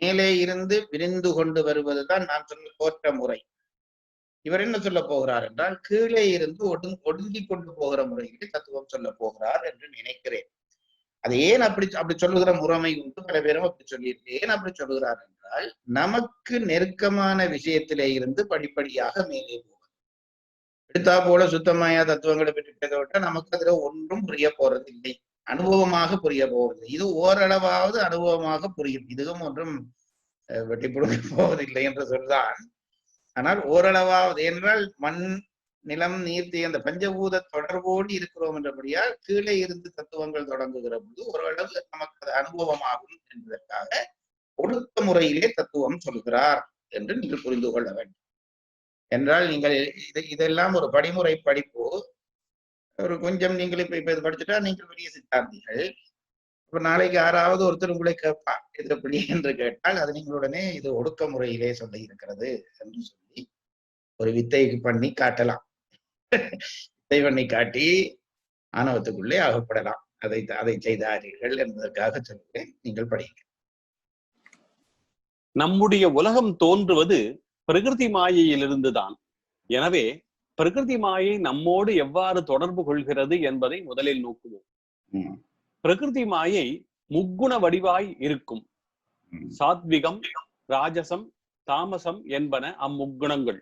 [SPEAKER 2] மேலே இருந்து விரிந்து கொண்டு வருவதுதான் நான் சொன்ன தோற்ற முறை. இவர் என்ன சொல்ல போகிறார் என்றால், கீழே இருந்து ஒடுங்கி கொண்டு போகிற முறையிலே தத்துவம் சொல்ல போகிறார் என்று நினைக்கிறேன். அது ஏன் அப்படி சொல்லுகிற முறைமை உண்டு, பல பேரும் அப்படி சொல்லியிருக்கு. ஏன் அப்படி சொல்லுகிறார் என்றால், நமக்கு நெருக்கமான விஷயத்திலே இருந்து படிப்படியாக மேலே போகும். எடுத்தா போல சுத்தமாயா தத்துவங்களை பற்றி பேசவிட்டால் நமக்கு அதுல ஒன்றும் புரிய போறது இல்லை, அனுபவமாக புரிய போவது. இது ஓரளவாவது அனுபவமாக புரியும். இதுவும் ஒன்றும் வெட்டி புடுங்க போவதில்லை என்று சொல்தான். ஆனால் ஓரளவாவது என்றால் மண், நிலம், நீர்த்தி அந்த பஞ்சபூத தொடர்போடு இருக்கிறோம் என்றபடியால் கீழே இருந்து தத்துவங்கள் தொடங்குகிற போது ஓரளவு நமக்கு அது அனுபவமாகும் என்பதற்காக ஒடுக்க முறையிலே தத்துவம் சொல்கிறார் என்று நீங்கள் புரிந்து கொள்ள வேண்டும். என்றால் நீங்கள் இதெல்லாம் ஒரு படிமுறை படிப்பு. ஒரு கொஞ்சம் நீங்கள் இப்ப இது படிச்சுட்டா நீங்கள் பெரிய சித்தாந்திகள். இப்ப நாளைக்கு யாராவது ஒருத்தர் உங்களை கேட்பா, இது எப்படி என்று கேட்டால் அது நீங்கள் உடனே இது ஒடுக்க முறையிலே சொல்ல இருக்கிறது என்று சொல்லி ஒரு வித்தைக்கு பண்ணி காட்டலாம். வித்தை பண்ணி காட்டி ஆணவத்துக்குள்ளே அகப்படலாம். அதை செய்தார்கள் என்பதற்காக சொல்கிறேன். நீங்கள் படிங்க.
[SPEAKER 3] நம்முடைய உலகம் தோன்றுவது பிரகிருதி மாயையிலிருந்துதான். எனவே பிரகிருதி மாயை நம்மோடு எவ்வாறு தொடர்பு கொள்கிறது என்பதை முதலில் நோக்குவோம். பிரகிருதி மாயை முக்குண வடிவாய் இருக்கும். சாத்விகம், ராஜசம், தாமசம் என்பன அம்முக்குணங்கள்.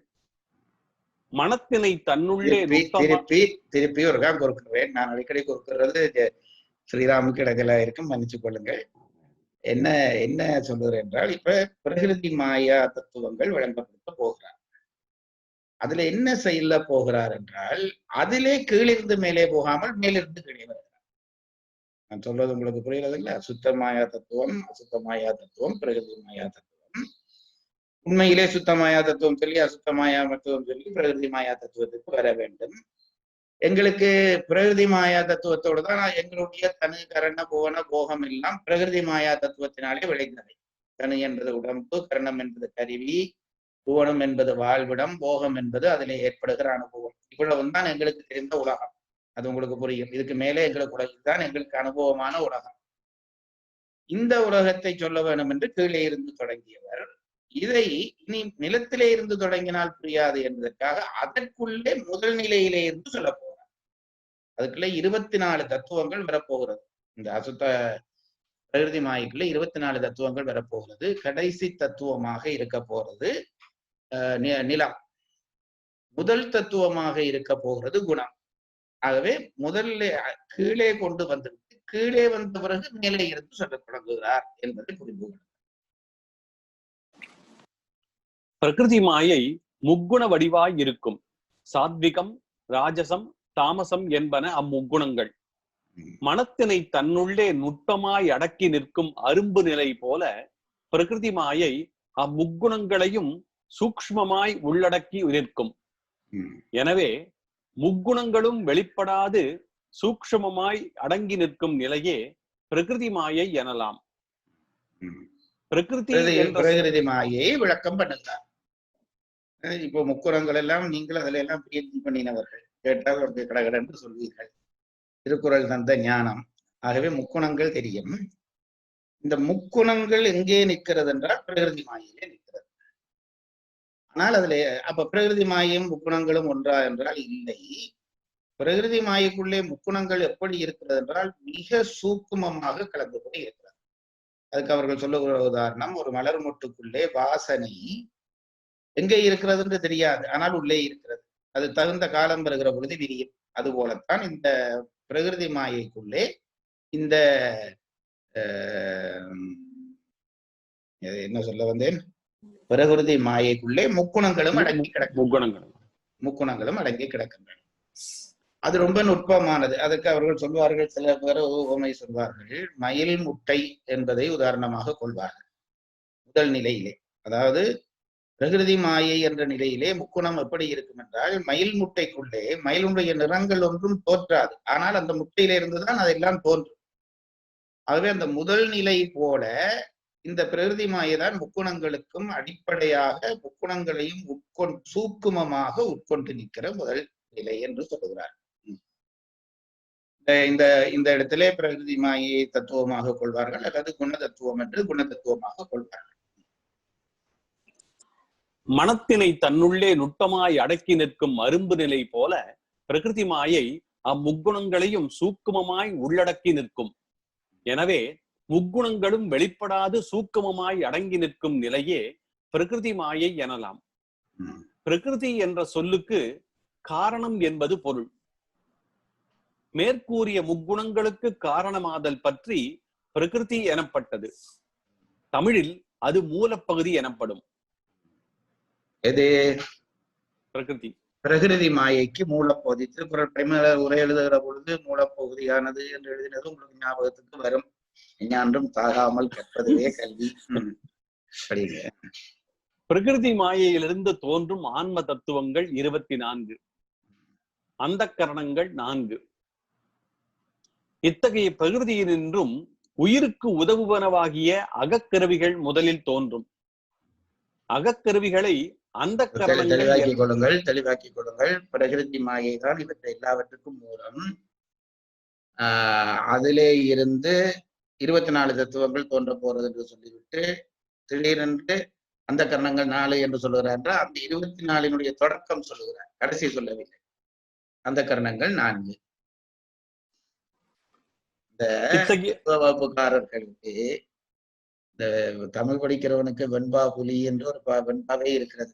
[SPEAKER 3] மனத்தினை தன்னுள்ளே
[SPEAKER 2] திருப்பி ஒரு கொடுக்கிறேன். நான் அடிக்கடி கொடுக்கிறது ஸ்ரீராமுக்கு இடங்களா இருக்கும், மன்னிச்சு கொள்ளுங்கள். என்ன சொல்லுகிறேன் என்றால், இப்ப பிரகிருதி மாயா தத்துவங்கள் விளங்கப்படுத்த போகிறார். அதுல என்ன செய்யல போகிறார் என்றால், அதிலே கீழிருந்து மேலே போகாமல் மேலிருந்து கீழே வருகிறார். நான் சொல்றது உங்களுக்கு புரியறது இல்ல? சுத்தமாயா தத்துவம், அசுத்தமாயா தத்துவம், பிரகிருதி மாயா தத்துவம். உண்மையிலே சுத்தமாயா தத்துவம் சொல்லி அசுத்தமாயா தத்துவம் சொல்லி பிரகிருதி மாயா தத்துவத்துக்கு வர வேண்டும். எங்களுக்கு பிரகிருதி மாயா தத்துவத்தோடு தான் எங்களுடைய தனு, கரண, புவன, போகம் எல்லாம் பிரகிருதி மாயா தத்துவத்தினாலே விளைந்தவை. தனு என்பது உடம்பு, கரணம் என்பது கருவி, புவனம் என்பது வாழ்விடம், போகம் என்பது அதிலே ஏற்படுகிற அனுபவம். இவ்வளவுதான் எங்களுக்கு தெரிந்த உலகம். அது உங்களுக்கு புரியும். இதுக்கு மேலே எங்களுக்கு உலகத்தான் எங்களுக்கு அனுபவமான உலகம். இந்த உலகத்தை சொல்ல வேண்டும் என்று கீழே இருந்து தொடங்கியவர் இதை இனி நிலத்திலே இருந்து தொடங்கினால் புரியாது என்பதற்காக அதற்குள்ளே முதல் நிலையிலே இருந்து சொல்ல போகிறார். அதுக்குள்ளே 24 தத்துவங்கள் வரப்போகிறது. இந்த அசுத்த பிரகிருதி மாய்க்குள்ள 24 தத்துவங்கள் வரப்போகிறது. கடைசி தத்துவமாக இருக்க போறது நிலம். முதல் தத்துவமாக இருக்க போகிறது குணம். ஆகவே முதல்ல கீழே கொண்டு வந்துவிட்டு கீழே வந்த பிறகு மேலே இருந்து சொல்ல தொடங்குகிறார் என்பதை புரிந்து கொள்ளுங்கள்.
[SPEAKER 3] பிரகிருதி மாயை முக்குண வடிவாய் இருக்கும். சாத்விகம், ராஜசம், தாமசம் என்பன அம்முக்குணங்கள். மனத்தினை தன்னுள்ளே நுட்பமாய் அடக்கி நிற்கும் அரும்பு நிலை போல பிரகிருதி மாயை அம்முக்குணங்களையும் சூக்ஷ்மமாய் உள்ளடக்கி நிற்கும். எனவே முக்குணங்களும் வெளிப்படாது சூக்ஷ்மமாய் அடங்கி நிற்கும் நிலையே பிரகிருதி மாயை எனலாம்.
[SPEAKER 2] பிரகிருதி மாயை விளக்கம் பண்ணுகிறார். இப்போ முக்குணங்கள் எல்லாம் நீங்கள் அதுல எல்லாம் பிஎச்டி பண்ணினவர்கள், கேட்டால் அவருடைய கடகட என்று சொல்வீர்கள். திருக்குறள் தந்த ஞானம். ஆகவே முக்குணங்கள் தெரியும். இந்த முக்குணங்கள் எங்கே நிற்கிறது என்றால் பிரகிருதி மாயிலே நிற்கிறது. ஆனால் அதுல அப்ப பிரகிருதி மாயையும் முக்குணங்களும் ஒன்றா என்றால் இல்லை. பிரகிருதி மாயைக்குள்ளே முக்குணங்கள் எப்படி இருக்கிறது என்றால் மிக சூக்குமமாக கலந்து கொண்டு இருக்கிறது. அதுக்கு அவர்கள் சொல்லுகிற உதாரணம், ஒரு மலர் மொட்டுக்குள்ளே வாசனை எங்கே இருக்கிறது என்று தெரியாது, ஆனால் உள்ளே இருக்கிறது. அது தகுந்த காலம் வருகிற பொழுது விரியும். அது போலத்தான் இந்த பிரகிருதி மாயைக்குள்ளே இந்த என்ன சொல்ல வந்தேன், பிரகிருதி மாயைக்குள்ளே முக்குணங்களும் அடங்கி கிடக்கும். முக்குணங்களும் அடங்கி கிடக்கின்றன. அது ரொம்ப நுட்பமானது. அதுக்கு அவர்கள் சொல்வார்கள், சில பேர் உவமை சொல்வார்கள். மயில் முட்டை என்பதை உதாரணமாக கொள்வார்கள். முதல் நிலையிலே, அதாவது பிரகிருதி மாயை என்ற நிலையிலே முக்குணம் எப்படி இருக்கும் என்றால், மயில் முட்டைக்குள்ளே மயிலுடைய நிறங்கள் ஒன்றும் தோற்றாது, ஆனால் அந்த முட்டையில இருந்துதான் அதெல்லாம் தோன்றும். ஆகவே அந்த முதல் நிலை போல இந்த பிரகிருதி மாயைதான் முக்குணங்களுக்கும் அடிப்படையாக முக்குணங்களையும் சூக்குமமாக உட்கொண்டு நிற்கிற முதல் நிலை என்று சொல்லுகிறார். இந்த இந்த இடத்திலே பிரகிருதி மாயை தத்துவமாக கொள்வார்கள், அல்லது குண தத்துவம் என்று குண தத்துவமாக கொள்வார்கள்.
[SPEAKER 3] மனத்தினை தன்னுள்ளே நுட்பமாய் அடக்கி நிற்கும் அரும்பு நிலை போல பிரகிருதி மாயை அம்முக்குணங்களையும் சூக்குமமாய் உள்ளடக்கி நிற்கும். எனவே முக்குணங்களும் வெளிப்படாது சூக்குமமாய் அடங்கி நிற்கும் நிலையே பிரகிருதி மாயை எனலாம். பிரகிருதி என்ற சொல்லுக்கு காரணம் என்பது பொருள். மேற்கூறிய முக்குணங்களுக்கு காரணமாதல் பற்றி பிரகிருதி எனப்பட்டது. தமிழில் அது மூலப்பகுதி எனப்படும்.
[SPEAKER 2] எது
[SPEAKER 3] பிரகிருதி?
[SPEAKER 2] பிரகிருதி மாயைக்கு மூலப்பகுதி. திருக்குறள் பிரைமர் உரை எழுதுகிற பொழுது மூலப்பகுதியானது என்று எழுதினது உங்களுக்கு ஞாபகத்துக்கு வரும். ஞான்றும் தாகாமல் கற்பதுவே கல்வி.
[SPEAKER 3] பிரகிருதி மாயையிலிருந்து தோன்றும் ஆன்ம தத்துவங்கள் 24, அந்த கரணங்கள் 4. இத்தகைய பிரகிருதியினின்றும் உயிருக்கு உதவுவனவாகிய அகக்கருவிகள் முதலில் தோன்றும். அகக்கருவிகளை அந்த
[SPEAKER 2] தெளிவாக்கிக் கொள்ளுங்கள். பிரகிருதி மாயை தான் இவற்றை எல்லாவற்றுக்கும் மூலம். அதிலே இருந்து 24 தத்துவங்கள் தோன்ற போறது என்று சொல்லிவிட்டு திடீரென்று அந்த கரணங்கள் 4 என்று சொல்லுகிறார் என்றால் அந்த 24 தொடக்கம் சொல்லுகிறார், கடைசி சொல்லவில்லை. அந்த கரணங்கள் 4. இந்த வகுப்புக்காரர்களுக்கு, இந்த தமிழ் படிக்கிறவனுக்கு வெண்பா புலி என்று ஒரு வெண்பாவே இருக்கிறது.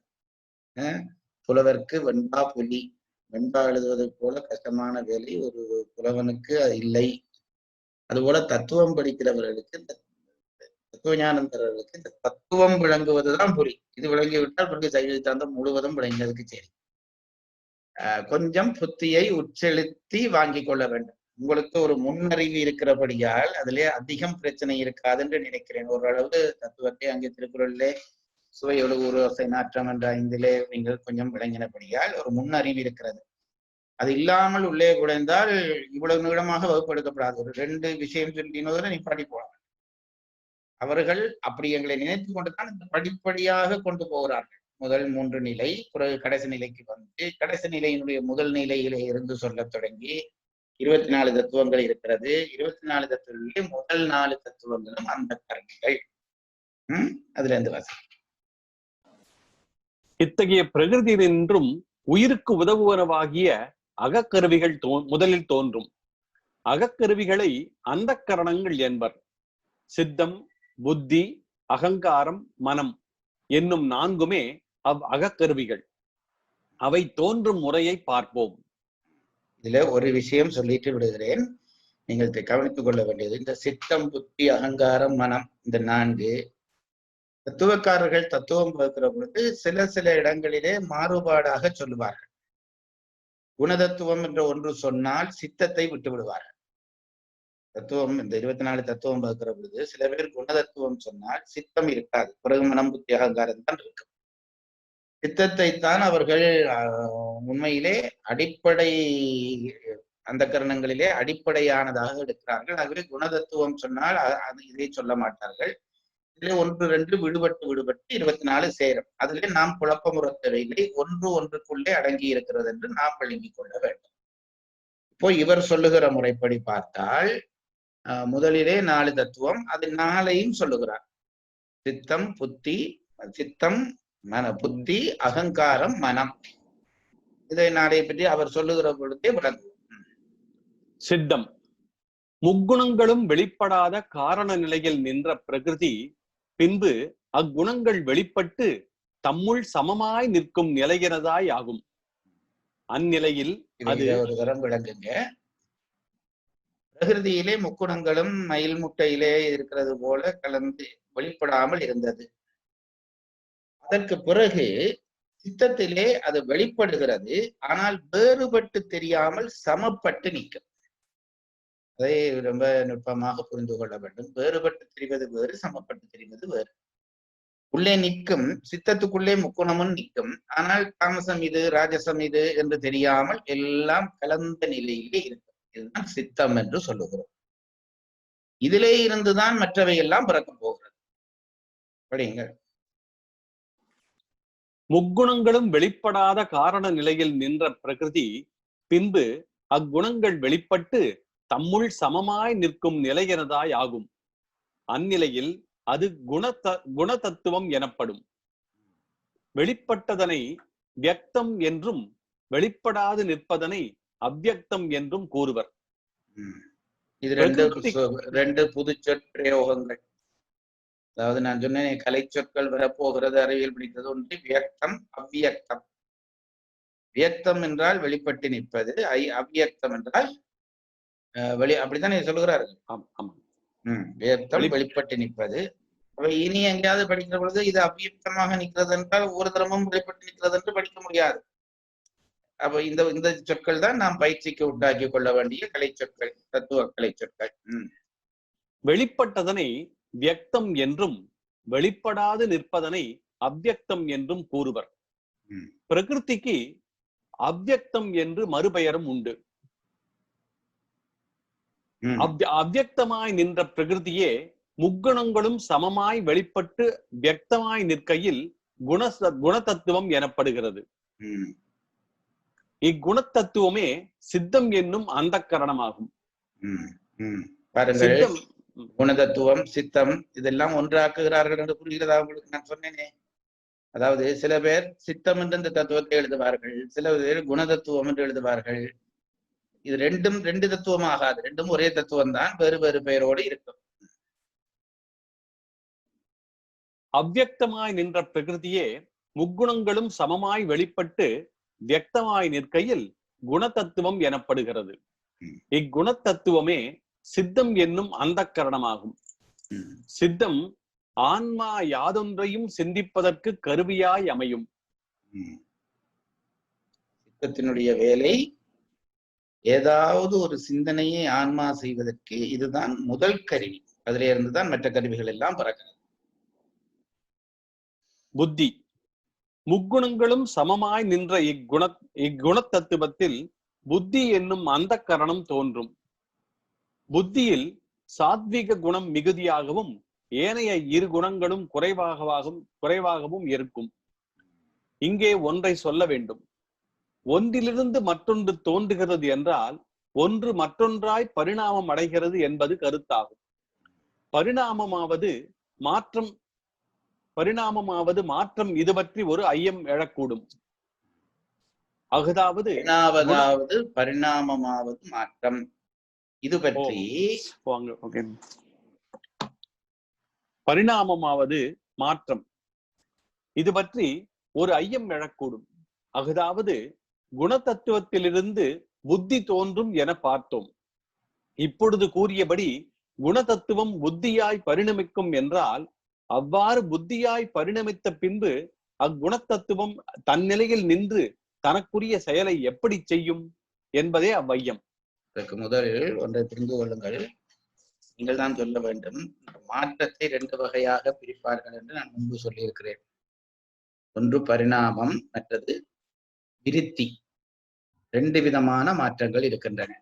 [SPEAKER 2] புலவருக்கு வெண்பா புலி. வெண்பா எழுதுவது போல கஷ்டமான வேலை ஒரு புலவனுக்கு இல்லை. அதுபோல தத்துவம் படிக்கிறவர்களுக்கு, தத்துவ ஞானம் தரவர்களுக்கு இந்த தத்துவம் விளங்குவதுதான் புரி. இது விளங்கிவிட்டால் பிறகு சைவ சித்தாந்தம் முழுவதும் விளங்கினதுக்கு சரி. கொஞ்சம் புத்தியை உட்செலுத்தி வாங்கி கொள்ள வேண்டும். உங்களுக்கு ஒரு முன்னறிவு இருக்கிறபடியால் அதிலே அதிகம் பிரச்சனை இருக்காது என்று நினைக்கிறேன். ஓரளவு தத்துவத்தை அங்கே திருக்குறளிலே சுவையொடு ஊரோசை நாற்றம் என்ற 5 நீங்கள் கொஞ்சம் விளங்கினபடியால் ஒரு முன்னறிவு இருக்கிறது. அது இல்லாமல் உள்ளே குறைந்தால் இவ்வளவு நீளமாக வகுப்பெடுக்கப்படாது. ஒரு 2 விஷயம் சொல்லினோட நிப்பாட்டி போகலாம். அவர்கள் அப்படி எங்களை நினைத்து கொண்டுதான் இந்த படிப்படியாக கொண்டு போகிறார்கள். முதல் 3 நிலை, பிறகு கடைசி நிலைக்கு வந்து கடைசி நிலையினுடைய முதல் நிலையிலே இருந்து சொல்ல தொடங்கி 24 தத்துவங்கள் இருக்கிறது. 24 தத்துவங்களிலே முதல் 4 தத்துவங்களும் அந்த கரணங்கள். அதுல இருந்து வாசி.
[SPEAKER 3] இத்தகைய பிரகிருதியினின்றும் உயிருக்கு உதவுவனவாகிய அகக்கருவிகள் முதலில் தோன்றும். அகக்கருவிகளை அந்த கரணங்கள் என்பர். சித்தம், புத்தி, அகங்காரம், மனம் என்னும் 4மே அகக்கருவிகள். அவை தோன்றும் முறையை பார்ப்போம்.
[SPEAKER 2] இதுல ஒரு விஷயம் சொல்லிட்டு விடுகிறேன், நீங்கள் கவனித்துக் கொள்ள வேண்டியது. இந்த சித்தம், புத்தி, அகங்காரம், மனம், இந்த 4 தத்துவக்காரர்கள் தத்துவம் பார்க்கிற பொழுது சில இடங்களிலே மாறுபாடாக சொல்லுவார்கள். குணதத்துவம் என்ற ஒன்று சொன்னால் சித்தத்தை விட்டு விடுவார்கள். தத்துவம் இந்த 24 தத்துவம் பார்க்கிற பொழுது சில பேர் குணதத்துவம் சொன்னால் சித்தம் இருக்காது, பிறகு மனம், புத்தி, அகங்காரம் தான் இருக்கும். சித்தத்தை தான் அவர்கள் உண்மையிலே அடிப்படை அந்த கரணங்களிலே அடிப்படையானதாக எடுக்கிறார்கள். ஆகவே குணதத்துவம் சொன்னால் இதை சொல்ல மாட்டார்கள். இதிலே 1, 2 விடுபட்டு 24 சேரும். அதிலே நாம் குழப்பமுற தேவையில்லை. ஒன்றுக்குள்ளே அடங்கி இருக்கிறது என்று நாம் விளங்கிக் கொள்ள வேண்டும். இப்போ இவர் சொல்லுகிற முறைப்படி பார்த்தால் முதலிலே 4 தத்துவம், அது 4ஐயும் சொல்லுகிறார். சித்தம், புத்தி, சித்தம், புத்தி, அகங்காரம், மனம். இதை நாடை பற்றி அவர் சொல்லுகிற பொழுதே விளங்கும்.
[SPEAKER 3] சித்தம் முக்குணங்களும் வெளிப்படாத காரண நிலையில் நின்ற பிரகிருதி பின்பு அக்குணங்கள் வெளிப்பட்டு தம்முள் சமமாய் நிற்கும் நிலையினதாய் ஆகும். அந்நிலையில் அது
[SPEAKER 2] ஒரு தரம் விளங்குங்க. பிரகிருதியிலே முக்குணங்களும் மயில் முட்டையிலே இருக்கிறது போல கலந்து வெளிப்படாமல் இருந்தது. அதற்கு பிறகு சித்தத்திலே அது வெளிப்படுகிறது. ஆனால் வேறுபட்டு தெரியாமல் சமப்பட்டு நிற்கும். அதை ரொம்ப நுட்பமாக புரிந்து கொள்ள வேண்டும். வேறுபட்டு தெரிவது வேறு, சமப்பட்டு தெரிவது வேறு. உள்ளே நிற்கும், சித்தத்துக்குள்ளே முக்குணமும் நிற்கும். ஆனால் தாமசம் இது, ராஜசம் இது என்று தெரியாமல் எல்லாம் கலந்த நிலையிலே இருக்கும். இதுதான் சித்தம் என்று சொல்லுகிறோம். இதிலே இருந்துதான் மற்றவை எல்லாம் பிறக்கப் போகிறது. படியுங்கள்.
[SPEAKER 3] முக்குணங்களும் வெளிப்படாத காரண நிலையில் நின்ற பிரகிருதி பின்பு அக்குணங்கள் வெளிப்பட்டு தம்முள் சமமாய் நிற்கும் நிலையினதாய் ஆகும். அந்நிலையில் அது குணதத்துவம் எனப்படும். வெளிப்பட்டதனை வியக்தம் என்றும் வெளிப்படாது நிற்பதனை அவ்வியக்தம் என்றும் கூறுவர்.
[SPEAKER 2] இது ரெண்டு புது சொற்பிரயோகங்கள். அதாவது நான் சொன்னேன், கலை சொற்கள் வரப்போகிறது, அறிவியல் படித்தது ஒன்று. வியக்தம், அவ்வியக்தம். வியக்தம் என்றால் வெளிப்பட்டு நிற்பது, அவ்வியக்தம் என்றால் அப்படித்தானே சொல்லுகிறார்கள். வியக்தம் வெளிப்பட்டு நிற்பது. அப்ப இனி எங்கேயாவது படிக்கிற பொழுது இது அவ்வியக்தமாக நிற்கிறது என்றால் ஒரு தரமும் வெளிப்பட்டு நிற்கிறது என்று படிக்க முடியாது. அப்ப இந்த சொற்கள் தான் நாம் பயிற்சிக்கு உண்டாக்கி கொள்ள வேண்டிய கலை சொற்கள், தத்துவ கலை சொற்கள்.
[SPEAKER 3] வெளிப்பட்டதனை வியக்தம் என்றும் வெளிப்படாது நிற்பதனை அவ்வியக்தம் என்றும் கூறுவர். பிரகிருதிக்கு அவ்வியக்தம் என்று மறுபெயரும் உண்டு. அவ்வியக்தமாய் நின்ற பிரகிருதியே முக்குணங்களும் சமமாய் வெளிப்பட்டு வியக்தமாய் நிற்கையில் குணதத்துவம் எனப்படுகிறது. இக்குணத்தத்துவமே சித்தம் என்னும் அந்த கரணமாகும்.
[SPEAKER 2] குணதத்துவம், சித்தம் இதெல்லாம் ஒன்றாக்குகிறார்கள் என்று புரிகிறதா உங்களுக்கு? நான் சொன்னேனே, அதாவது சில பேர் சித்தம் என்று இந்த தத்துவத்தை எழுதுவார்கள், சில பேர் குணதத்துவம் என்று எழுதுவார்கள். இது ரெண்டு தத்துவம் ஆகாது. ரெண்டும் ஒரே தத்துவம் தான், வேறு வேறு பெயரோடு இருக்கும்.
[SPEAKER 3] அவ்வியக்தமாய் நின்ற பிரகிருதியே முக்குணங்களும் சமமாய் வெளிப்பட்டு வியக்தமாய் நிற்கையில் குணதத்துவம் எனப்படுகிறது. இக்குணத்தத்துவமே சித்தம் என்னும் அந்த கரணமாகும். சித்தம் ஆன்மா யாதொன்றையும் சிந்திப்பதற்கு கருவியாய் அமையும்.
[SPEAKER 2] சித்தத்தினுடைய வேலை ஏதாவது ஒரு சிந்தனையை ஆன்மா செய்வதற்கு இதுதான் முதல் கருவி. அதிலே இருந்துதான் மற்ற கருவிகள் எல்லாம் பிறக்கிறது.
[SPEAKER 3] புத்தி முக்குணங்களும் சமமாய் நின்ற இக்குணத்தத்துவத்தில் புத்தி என்னும் அந்த கரணம் தோன்றும். புத்தியில் சாத்விக குணம் மிகுதியாகவும் ஏனைய இரு குணங்களும் குறைவாகவும் இருக்கும். இங்கே ஒன்றை சொல்ல வேண்டும். ஒன்றிலிருந்து மற்றொன்று தோன்றுகிறது என்றால் ஒன்று மற்றொன்றாய் பரிணாமம் அடைகிறது என்பது கருத்தாகும். பரிணாமமாவது மாற்றம் இது பற்றி ஒரு ஐயம் எழக்கூடும். அதாவது
[SPEAKER 2] பரிணாமமாவது மாற்றம் இது பற்றி
[SPEAKER 3] பரிணாமமாவது மாற்றம் இது பற்றி ஒரு ஐயம் எழக்கூடும். அதாவது குணதத்துவத்திலிருந்து புத்தி தோன்றும் என பார்த்தோம். இப்பொழுது கூறியபடி குணதத்துவம் புத்தியாய் பரிணமிக்கும் என்றால் அவ்வாறு புத்தியாய் பரிணமித்த பின்பு அக்குணத்தத்துவம் தன்னிலையில் நின்று தனக்குரிய செயலை எப்படி செய்யும் என்பதே அவ்வையம்.
[SPEAKER 2] இதற்கு முதலில் ஒன்றை புரிந்து கொள்ளுங்கள். நீங்கள் தான் சொல்ல வேண்டும். மாற்றத்தை ரெண்டு வகையாக பிரிப்பார்கள் என்று நான் முன்பு சொல்லியிருக்கிறேன். ஒன்று பரிணாமம், மற்றது விருத்தி. ரெண்டு விதமான மாற்றங்கள் இருக்கின்றன.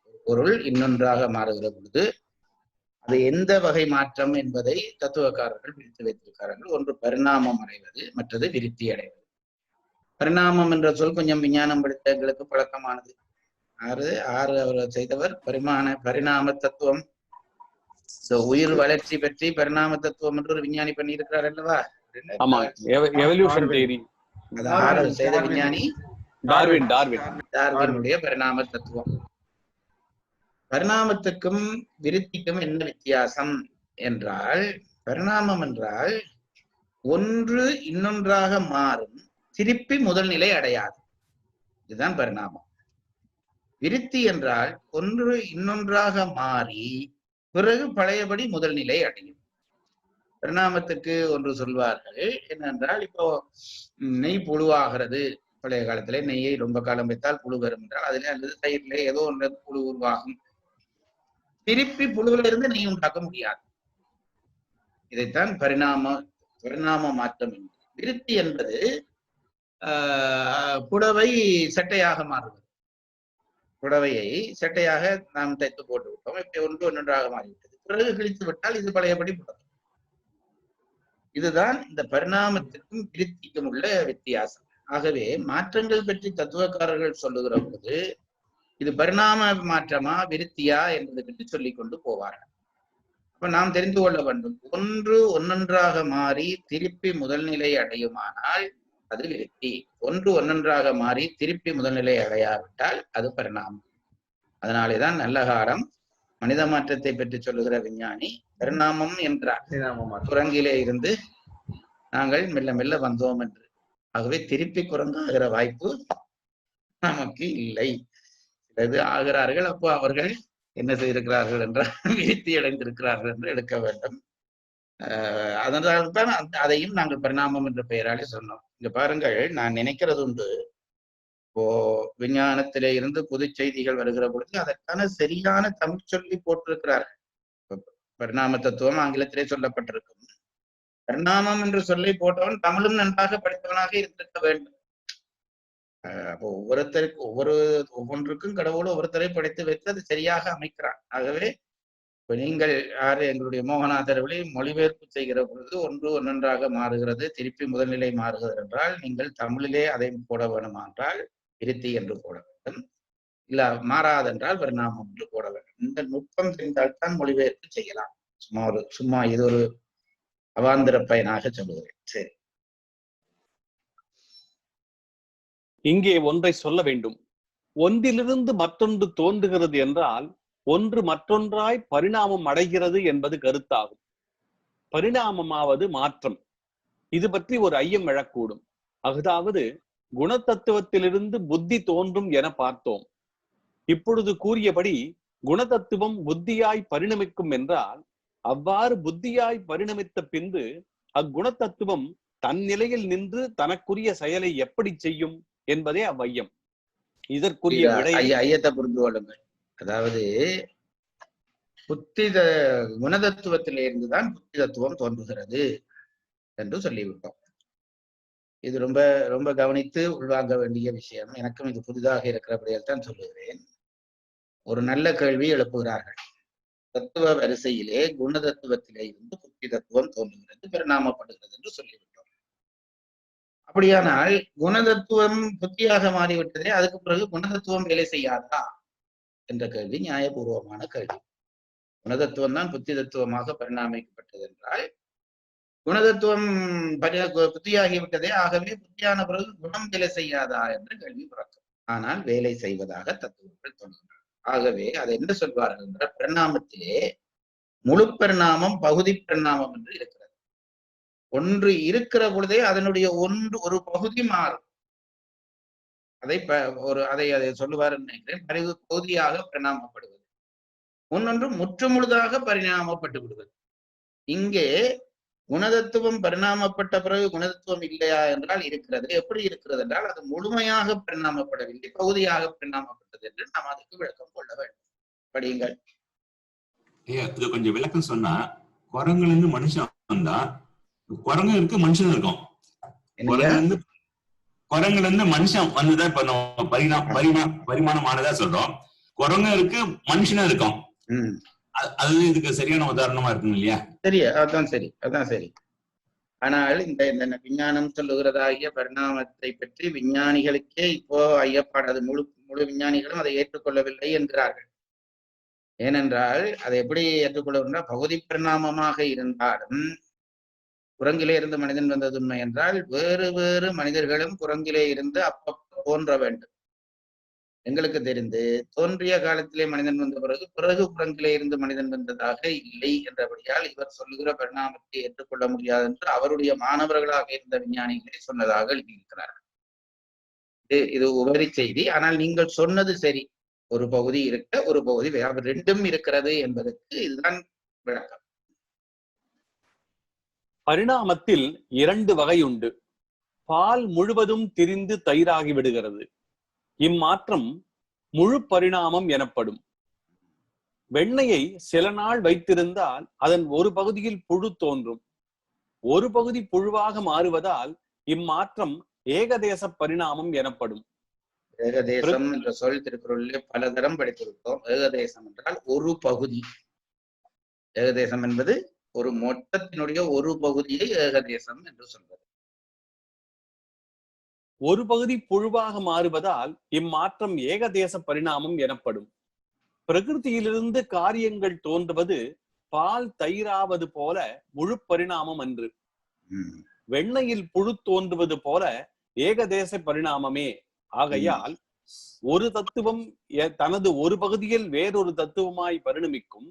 [SPEAKER 2] ஒரு பொருள் இன்னொன்றாக மாறுகிற பொழுது அது எந்த வகை மாற்றம் என்பதை தத்துவக்காரர்கள் பிரித்து வைத்திருக்கிறார்கள். ஒன்று பரிணாமம் அடைவது, மற்றது விருத்தி அடைவது. பரிணாமம் என்ற சொல் கொஞ்சம் விஞ்ஞானம் படித்த எங்களுக்கு பழக்கமானது. அவர் செய்தவர் பரிணாம தத்துவம், உயிர் வளர்ச்சி பற்றி பரிணாம தத்துவம் என்று ஒரு விஞ்ஞானி பண்ணி இருக்கிறார் அல்லவா?
[SPEAKER 3] ஆமா, எவல்யூஷன் தியரி.
[SPEAKER 2] அது ஆராய்ச்சி செய்த விஞ்ஞானி டார்வினுடைய பரிணாம தத்துவம். பரிணாமத்துக்கும் விருத்திக்கும் என்ன வித்தியாசம் என்றால், பரிணாமம் என்றால் ஒன்று இன்னொன்றாக மாறும், திருப்பி முதல் நிலை அடையாது. இதுதான் பரிணாமம். விருத்தி என்றால் ஒன்று இன்னொன்றாக மாறி பிறகு பழையபடி முதல் நிலை அடையும். பரிணாமத்துக்கு ஒன்று சொல்வார்கள் என்னென்றால், இப்போ நெய் புழுவாகிறது. பழைய காலத்துல நெய்யை ரொம்ப காலம் வைத்தால் புழு வரும் என்றால் அதுல அல்லது தயிரிலே ஏதோ ஒன்று புழு உருவாகும். திருப்பி புழுவில இருந்து நெய் உண்டாக்க முடியாது. இதைத்தான் பரிணாம மாற்றம் என்பது. விருத்தி என்பது புடவை செட்டையாக மாறுவது. புடவையை செட்டையாக நாம் தைத்து போட்டு விட்டோம், இப்ப ஒன்றாக மாறிவிட்டது. பிறகு கிழித்து விட்டால் இது பழையபடி புடவை. இதுதான் இந்த பரிணாமத்திற்கும் விருத்திக்கும் உள்ள வித்தியாசம். ஆகவே மாற்றங்கள் பற்றி தத்துவக்காரர்கள் சொல்லுகிற பொழுது இது பரிணாம மாற்றமா விருத்தியா என்பதை பற்றி சொல்லிக் கொண்டு போவார்கள். அப்ப நாம் தெரிந்து கொள்ள வேண்டும், ஒன்று ஒன்னொன்றாக மாறி திருப்பி முதல்நிலை அடையுமானால் அது விருத்தி. ஒன்று ஒன்னொன்றாக மாறி திருப்பி முதல்நிலை அடையாவிட்டால் அது பரிணாமம். அதனாலேதான் நல்ல காலம் மனித மாற்றத்தை பற்றி சொல்லுகிற விஞ்ஞானி பரிணாமம் என்றார். குரங்கிலே இருந்து நாங்கள் மெல்ல மெல்ல வந்தோம் என்று. ஆகவே திருப்பி குரங்காகிற வாய்ப்பு நமக்கு இல்லை. சிலது ஆகிறார்கள், அப்போ அவர்கள் என்ன செய்திருக்கிறார்கள் என்றால் விருத்தி அடைந்திருக்கிறார்கள் என்று எடுக்க வேண்டும். அதனால்தான் அதையும் நாங்கள் பரிணாமம் என்ற பெயராலே சொன்னோம். இங்க பாருங்கள், நான் நினைக்கிறது உண்டு, இப்போ விஞ்ஞானத்திலே இருந்து புது செய்திகள் வருகிற பொழுது அதற்கான சரியான தமிழ் சொல்லி போட்டிருக்கிறார்கள். பரிணாம தத்துவம் ஆங்கிலத்திலே சொல்லப்பட்டிருக்கும். பரிணாமம் என்று சொல்லி போட்டவன் தமிழும் நன்றாக படித்தவனாக இருந்திருக்க வேண்டும். அப்போ ஒவ்வொன்றுக்கும் கடவுள் ஒவ்வொருத்தரை படைத்து வைத்து அது சரியாக அமைக்கிறான். ஆகவே இப்ப நீங்கள் யாரு எங்களுடைய மோகநாதர் வழி மொழிபெயர்ப்பு செய்கிற பொழுது ஒன்று ஒன்றொன்றாக மாறுகிறது, திருப்பி முதல்நிலை மாறுகிறது என்றால் நீங்கள் தமிழிலே அதை போட வேணுமென்றால் விருத்தி என்று போட வேண்டும், இல்ல மாறாதென்றால் பரிணாமம் என்று போட வேண்டும். இந்த நுட்பம் தெரிந்தால்தான் மொழிபெயர்ப்பு செய்யலாம். சும்மா இது ஒரு அவாந்திர பயனாக சொல்லுகிறேன். சரி,
[SPEAKER 3] இங்கே ஒன்றை சொல்ல வேண்டும். ஒன்றிலிருந்து மற்றொன்று தோன்றுகிறது என்றால் ஒன்று மற்றொன்றாய் பரிணாமம் அடைகிறது என்பது கருத்தாகும். பரிணாமமாவது மாற்றம். இது பற்றி ஒரு ஐயம் எழக்கூடும். அதாவது குணத்தத்துவத்திலிருந்து புத்தி தோன்றும் என பார்த்தோம். இப்பொழுது கூறியபடி குணதத்துவம் புத்தியாய் பரிணமிக்கும் என்றால் அவ்வாறு புத்தியாய் பரிணமித்த பின்பு அக்குணத்தத்துவம் தன் நிலையில் நின்று தனக்குரிய செயலை எப்படி செய்யும் என்பதே அவ்வையம். இதற்குரிய
[SPEAKER 2] ஐயத்தை புரிந்து கொள்ளுங்கள். அதாவது குணதத்துவத்திலே இருந்துதான் புத்தி தத்துவம் தோன்றுகிறது என்று சொல்லிவிட்டோம். இது ரொம்ப ரொம்ப கவனித்து உள்வாங்க வேண்டிய விஷயம். எனக்கும் இது புதிதாக இருக்கிறபடியால் தான் சொல்லுகிறேன். ஒரு நல்ல கேள்வி எழுப்புகிறார்கள். தத்துவ வரிசையிலே குணதத்துவத்திலே இருந்து புத்தி தத்துவம் தோன்றுகிறது, பரிணாமப்படுகிறது என்று சொல்லிவிட்டோம். அப்படியானால் குணதத்துவம் புத்தியாக மாறிவிட்டதே, அதுக்கு பிறகு குணதத்துவம் வேலை செய்யாதா என்ற கேள்வி நியாயபூர்வமான கேள்வி. குணதத்துவம் தான் புத்தி தத்துவமாக பரிணாமிக்கப்பட்டது என்றால் குணதத்துவம் புத்தியாகிவிட்டதே, ஆகவே புத்தியான பிறகு குணம் வேலை செய்யாதா என்ற கேள்வி பிறக்கும். ஆனால் வேலை செய்வதாக தத்துவங்கள் தோன்றுகின்றன. ஆகவே அதை என்ன சொல்வார்கள் என்ற பரிணாமத்திலே முழு பரிணாமம் பகுதி பரிணாமம் என்று இருக்கிறது. ஒன்று இருக்கிற பொழுதே அதனுடைய ஒரு பகுதி மாறும். அதை சொல்லுவார் நினைக்கிறேன். பகுதியாக பரிணாமப்படுவது, ஒன்னொன்று முற்றுமுழுதாக பரிணாமப்பட்டு விடுவது. இங்கே குணதத்துவம் பரிணாமப்பட்ட பிறகு குணதத்துவம் இல்லையா என்றால் இருக்கிறது. எப்படி இருக்கிறது என்றால் அது முழுமையாக பரிணாமப்படவில்லை, பகுதியாக பரிணாமப்பட்டது என்று நாம் அதுக்கு விளக்கம் கொள்ள வேண்டும். படியுங்கள்.
[SPEAKER 4] இது கொஞ்சம் விளக்கம் சொன்னா, குரங்குல இருந்து மனுஷன் வந்தா குரங்கு இருக்கு, மனுஷன் இருக்கும். குரங்குல இருந்து மனுஷன் வந்துதான் இப்ப நம்ம பரிமாணமானதா சொல்றோம். குரங்கு இருக்கு, மனுஷனும் இருக்கும். அது இதுக்கு சரியான உதாரணமா இருக்கும் இல்லையா? சரி,
[SPEAKER 2] அதான் சரி. ஆனால் இந்த விஞ்ஞானம் சொல்லுகிறதாகிய பரிணாமத்தை பற்றி விஞ்ஞானிகளுக்கே இப்போ ஐயப்பாடு. அது முழு விஞ்ஞானிகளும் அதை ஏற்றுக்கொள்ளவில்லை என்கிறார்கள். ஏனென்றால் அதை எப்படி ஏற்றுக்கொள்ளவில்லை, பகுதி பரிணாமமாக இருந்தாலும் குரங்கிலே இருந்து மனிதன் வந்தது உண்மை என்றால் வேறு வேறு மனிதர்களும் குரங்கிலே இருந்து அப்பப்போ தோன்ற வேண்டும். எங்களுக்கு தெரிந்து தோன்றிய காலத்திலே மனிதன் வந்த பிறகு குரங்கிலே இருந்து மனிதன் வந்ததாக இல்லை என்றபடியால் இவர் சொல்லுகிற பரிணாமத்தை ஏற்றுக்கொள்ள முடியாது என்று அவருடைய மாணவர்களாக இருந்த விஞ்ஞானிகளே சொன்னதாக எழுதியிருக்கிறார்கள். இது உபரி செய்தி. ஆனால் நீங்கள் சொன்னது சரி, ஒரு பகுதி இருக்க ஒரு பகுதி ரெண்டும் இருக்கிறது என்பதற்கு இதுதான் விளக்கம்.
[SPEAKER 3] பரிணாமத்தில் 2 வகை உண்டு. பால் முழுவதும் திரிந்து தயிராகி விடுகிறது. இம்மாற்றம் முழு பரிணாமம் எனப்படும். வெண்ணெயை சில நாள் வைத்திருந்தால் அதன் ஒரு பகுதியில் புழு தோன்றும். ஒரு பகுதி புழுவாக மாறுவதால் இம்மாற்றம் ஏகதேச பரிணாமம் எனப்படும்.
[SPEAKER 2] ஏகதேசம் என்ற சொல் திருக்குறளிலே பல தரம் படித்திருக்கிறோம். ஏகதேசம் என்றால் ஒரு பகுதி. ஏகதேசம் என்பது ஒரு மொத்தத்தினுடைய ஒரு பகுதியை ஏகதேசம் என்று சொல்வது.
[SPEAKER 3] ஒரு பகுதி புழுவாக மாறுவதால் இம்மாற்றம் ஏகதேச பரிணாமம் எனப்படும். பிரகிருதியிலிருந்து காரியங்கள் தோன்றுவது பால் தயிராவது போல முழு பரிணாமம் அன்று. வெண்ணையில் புழு தோன்றுவது போல ஏகதேச பரிணாமமே. ஆகையால் ஒரு தத்துவம் தனது ஒரு பகுதியில் வேறொரு தத்துவமாய் பரிணமிக்கும்.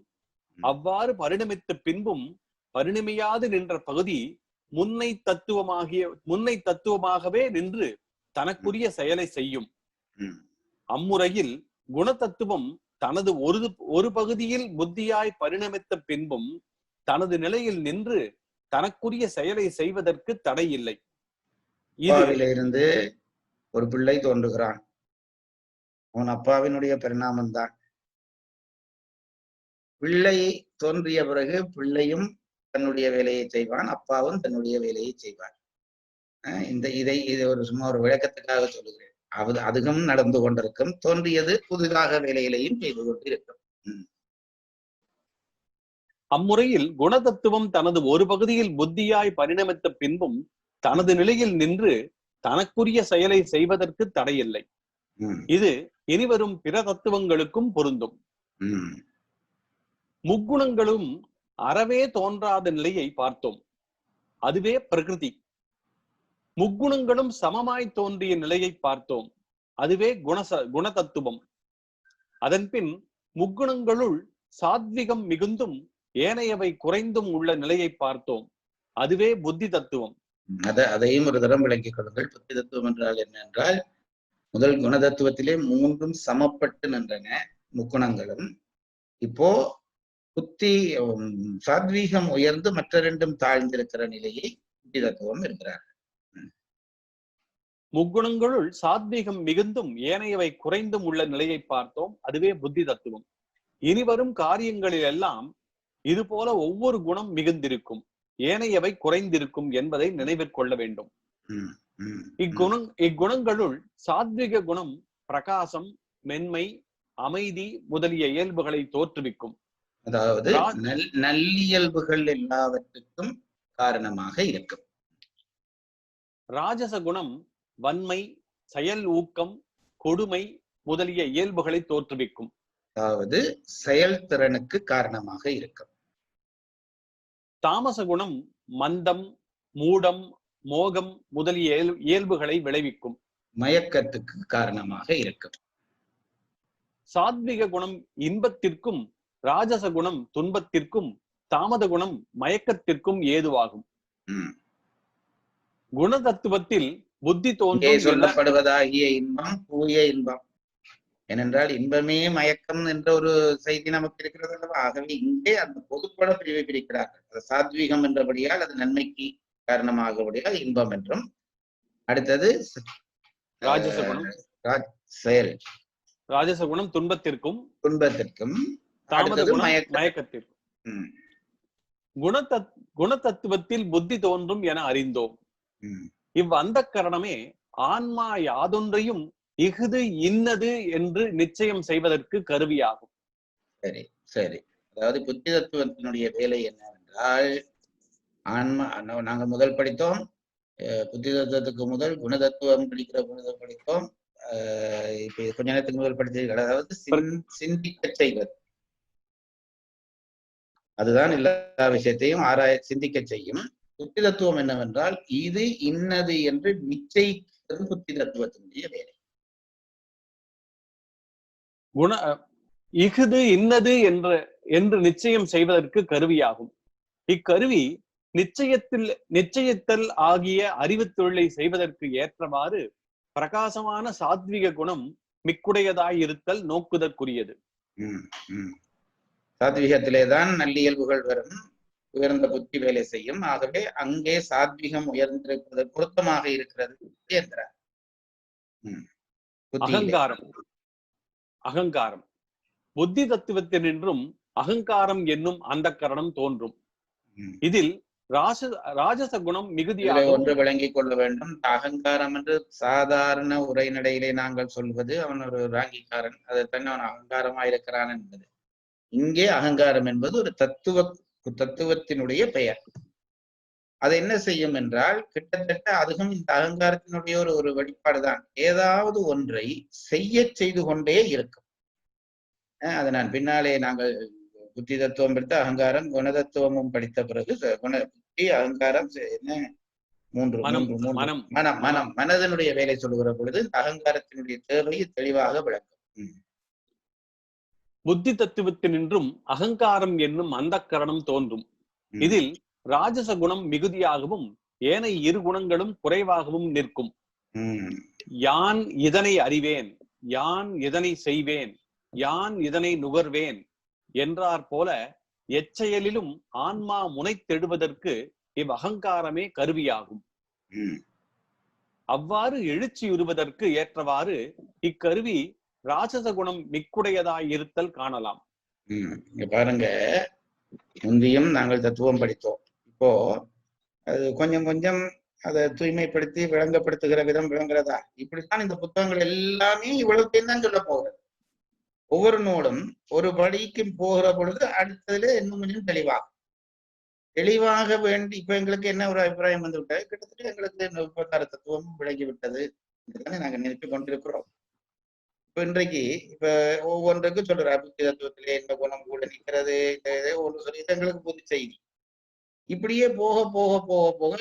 [SPEAKER 3] அவ்வாறு பரிணமித்த பின்பும் பரிணமியாது நின்ற பகுதி முன்னை தத்துவமாகவே நின்று தனக்குரிய செயலை செய்யும். அம்முறையில் குணதத்துவம் தனது ஒரு பகுதியில் புத்தியாய் பரிணமித்த பின்பும் தனது நிலையில் நின்று தனக்குரிய செயலை செய்வதற்கு தடை இல்லை.
[SPEAKER 2] இருந்து ஒரு பிள்ளை தோன்றுகிறான். அவன் அப்பாவினுடைய பரிணாமம் தான். பிள்ளை தோன்றிய பிறகு பிள்ளையும் தன்னுடைய வேலையை செய்வான், அப்பாவும் தன்னுடைய வேலையை செய்வான். இதை சும்மா ஒரு விளக்கத்துக்காக சொல்லுகிறேன். அதுவும் நடந்து கொண்டிருக்கும். தோன்றியது புதிதாக வேலைகளையும் செய்து கொண்டிருக்கும்.
[SPEAKER 3] அம்முறையில் குணதத்துவம் தனது ஒரு பகுதியில் புத்தியாய் பரிணமித்த பின்பும் தனது நிலையில் நின்று தனக்குரிய செயலை செய்வதற்கு தடையில்லை. இது இனிவரும் பிற தத்துவங்களுக்கும் பொருந்தும். முக்குணங்களும் அறவே தோன்றாத நிலையை பார்த்தோம். அதுவே பிரகிருதி. முக்குணங்களும் சமமாய் தோன்றிய நிலையை பார்த்தோம். அதுவே குணதத்துவம். அதன்பின் முக்குணங்களுள் சாத்விகம் மிகுந்தும் ஏனையவை குறைந்தும் உள்ள நிலையை பார்த்தோம். அதுவே புத்தி தத்துவம்.
[SPEAKER 2] அதையும் ஒரு தரம் விளங்கிக் கொள்ளுங்கள். புத்தி தத்துவம் என்றால் என்ன என்றால், முதல் குணதத்துவத்திலே 3ம் சமப்பட்டு நின்றன முக்குணங்களும். இப்போ புத்தி சாத்வீகம் உயர்ந்து மற்ற 2ம் தாழ்ந்திருக்கிற நிலையை புத்தி தத்துவம் இருக்கிறார்.
[SPEAKER 3] முக்குணங்களுள் சாத்வீகம் மிகுந்தும் ஏனையவை குறைந்தும் உள்ள நிலையை பார்த்தோம். அதுவே புத்தி தத்துவம். இனிவரும் காரியங்களில் எல்லாம் இது போல ஒவ்வொரு குணம் மிகுந்திருக்கும், ஏனையவை குறைந்திருக்கும் என்பதை நினைவிற்கொள்ள வேண்டும். இக்குணங்களுள் சாத்விக குணம் பிரகாசம், மென்மை, அமைதி முதலிய இயல்புகளை தோற்றுவிக்கும்.
[SPEAKER 2] அதாவது நல்லியல்புகள் எல்லாவற்றுக்கும் காரணமாக இருக்கும்.
[SPEAKER 3] ராஜச குணம் வன்மை, செயல் ஊக்கம், கொடுமை முதலிய இயல்புகளை தோற்றுவிக்கும்.
[SPEAKER 2] அதாவது செயல்திறனுக்கு காரணமாக இருக்கும்.
[SPEAKER 3] தாமச குணம் மந்தம், மூடம், மோகம் முதலிய இயல்புகளை விளைவிக்கும்.
[SPEAKER 2] மயக்கத்துக்கு காரணமாக இருக்கும்.
[SPEAKER 3] சாத்விக குணம் இன்பத்திற்கும், ராஜச குணம் துன்பத்திற்கும், தாமத குணம் மயக்கத்திற்கும் ஏதுவாகும். குணதத்துவத்தில் புத்தி தோன்றும்
[SPEAKER 2] சொல்லப்படுவதாகிய இன்பம் தூய இன்பம். ஏனென்றால் இன்பமே மயக்கம் என்ற ஒரு செய்தி நமக்கு இருக்கிறது அல்லவா? ஆகவே இங்கே அந்த பொதுப்பட பிரிவை பிரிக்கிறார்கள். அது சாத்வீகம் என்றபடியால் அது நன்மைக்கு காரணமாகபடியால் இன்பம் என்றும், அடுத்தது
[SPEAKER 3] ராஜச குணம்
[SPEAKER 2] செயல்,
[SPEAKER 3] ராஜச குணம் துன்பத்திற்கும்,
[SPEAKER 2] தாமத குணம்
[SPEAKER 3] மயக்கத்திற்கும். குணதத்துவத்தில் புத்தி தோன்றும் என அறிந்தோம். அந்த கரணமே ஆன்மா யாதொன்றையும் இஃது இன்னது என்று நிச்சயம் செய்வதற்கு கருவியாகும்.
[SPEAKER 2] சரி சரி. அதாவது புத்தி தத்துவத்தினுடைய வேலை என்னவென்றால், ஆன்மா நாங்க முதல் படித்தோம், புத்தி தத்துவத்துக்கு முதல் குணதத்துவம் படித்தோம். இப்ப கொஞ்ச நேரத்துக்கு முதல் படித்தீர்கள். அதாவது சிந்திக்க செய்வது. அதுதான் எல்லா விஷயத்தையும் சிந்திக்க செய்யும். புத்தி தத்துவம் என்னவென்றால் இது இன்னது என்று நிச்சயிக்கிறது புத்தி தத்துவத்தினுடைய வேலை.
[SPEAKER 3] இஃது இன்னது என்று நிச்சயம் செய்வதற்கு கருவியாகும். இக்கருவி நிச்சயத்தல் ஆகிய அறிவு தொழிலை செய்வதற்கு ஏற்றவாறு பிரகாசமான சாத்விக குணம் மிக்குடையதாயிருத்தல் நோக்குதற்குரியது.
[SPEAKER 2] சாத்விகத்திலேதான் நல்லியல்புகள் வரும், உயர்ந்த புத்தி வேலை செய்யும். ஆகவே அங்கே சாத்விகம் உயர்ந்திருப்பது பொருத்தமாக இருக்கிறது என்கிறார்.
[SPEAKER 3] அகங்காரம் புத்தி தத்துவத்தினின்றும் அகங்காரம் என்னும் அந்த கரணம் தோன்றும். இதில் ராஜச குணம் மிகுதியாக
[SPEAKER 2] ஒன்று விளங்கிக் கொள்ள வேண்டும். அகங்காரம் என்று சாதாரண உரைநடையிலே நாங்கள் சொல்வது அவன் ஒரு ராங்கிக்காரன், அதைத்தான் அவன் அகங்காரமாயிருக்கிறான் என்பது. இங்கே அகங்காரம் என்பது ஒரு தத்துவத்தினுடைய பெயர். அது என்ன செய்யும் என்றால் கிட்டத்தட்ட அதுவும் இந்த அகங்காரத்தினுடைய ஒரு வெளிப்பாடுதான். ஏதாவது ஒன்றை செய்து கொண்டே இருக்கும். அதை நான் பின்னாலே நாங்கள் புத்தி தத்துவம் படித்த அகங்காரம் குணதத்துவமும் படித்த பிறகு புத்தி அகங்காரம் மனதனுடைய வேலை சொல்லுகிற பொழுது அகங்காரத்தினுடைய தேவை தெளிவாக விளக்கும்.
[SPEAKER 3] புத்தி தத்துவத்தினின்றும் அகங்காரம் என்னும் அந்த கரணம் தோன்றும். இதில் ராஜச குணம் மிகுதியாகவும் ஏனைய இரு குணங்களும் குறைவாகவும் நிற்கும். யான் இதனை அறிவேன், யான் இதனை செய்வேன், யான் இதனை நுகர்வேன் என்றார் போல எச்செயலிலும் ஆன்மா முனைத்தெடுவதற்கு இவ் அகங்காரமே கருவியாகும். அவ்வாறு எழுச்சியுறுவதற்கு ஏற்றவாறு இக்கருவி ராஜச குணம் மிக்குடையதாயிருத்தல் காணலாம்.
[SPEAKER 2] பாருங்க, முந்தியும் நாங்கள் தத்துவம் படித்தோம். இப்போ அது கொஞ்சம் கொஞ்சம் அதை தூய்மைப்படுத்தி விளங்கப்படுத்துகிற விதம் விளங்குறதா? இப்படித்தான் இந்த புத்தகங்கள் எல்லாமே இவ்வளவுத்தையும் தான் சொல்ல போகிறது. ஒவ்வொரு நூலும் ஒரு படிக்கு போகிற பொழுது அடுத்ததுல இன்னும் கொஞ்சம் தெளிவாக வேண்டி. இப்ப எங்களுக்கு என்ன ஒரு அபிப்பிராயம் வந்து விட்டது, கிட்டத்தட்ட எங்களுக்கு உபகார தத்துவம் விளங்கி விட்டது இதுதானே நாங்க நினைத்து கொண்டிருக்கிறோம். இப்ப இன்றைக்கு ஒவ்வொன்றுக்கும் சொல்ற புத்தி தத்துவத்திலே இந்த குணம் கூட நிற்கிறது ஒன்று சொல்லி எங்களுக்கு புது செய்தி. இப்படியே போக போக போக போக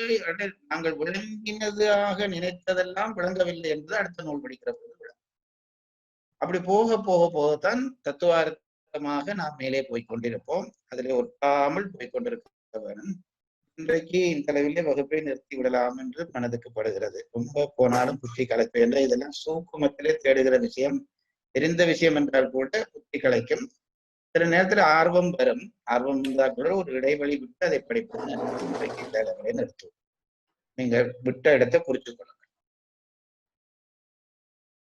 [SPEAKER 2] நாங்கள் விளங்கினதாக நினைத்ததெல்லாம் விளங்கவில்லை என்று அடுத்த நூல் படிக்கிற போது அப்படி போக போக போகத்தான் தத்துவார்த்தமாக நாம் மேலே போய்கொண்டிருப்போம். அதிலே ஒட்டாமல் போய்கொண்டிருக்க வேணும். இன்றைக்கு இந்த அளவிலே வகுப்பை நிறுத்தி விடலாம் என்று மனதுக்கு படுகிறது. ரொம்ப போனாலும் புத்தி கலைப்பு என்ற இதெல்லாம் சூக்குமத்திலே தேடுகிற விஷயம். தெரிந்த விஷயம் என்றால் கூட புத்தி கலைக்கும். சில நேரத்தில் ஆர்வம் வரும். ஆர்வம் இருந்தால் கூட ஒரு இடைவெளி விட்டு அதை படிப்பது இன்றைக்கு இந்த அளவிலே நிறுத்துவோம். நீங்க விட்ட இடத்தை குறித்து கொள்ளுங்கள்.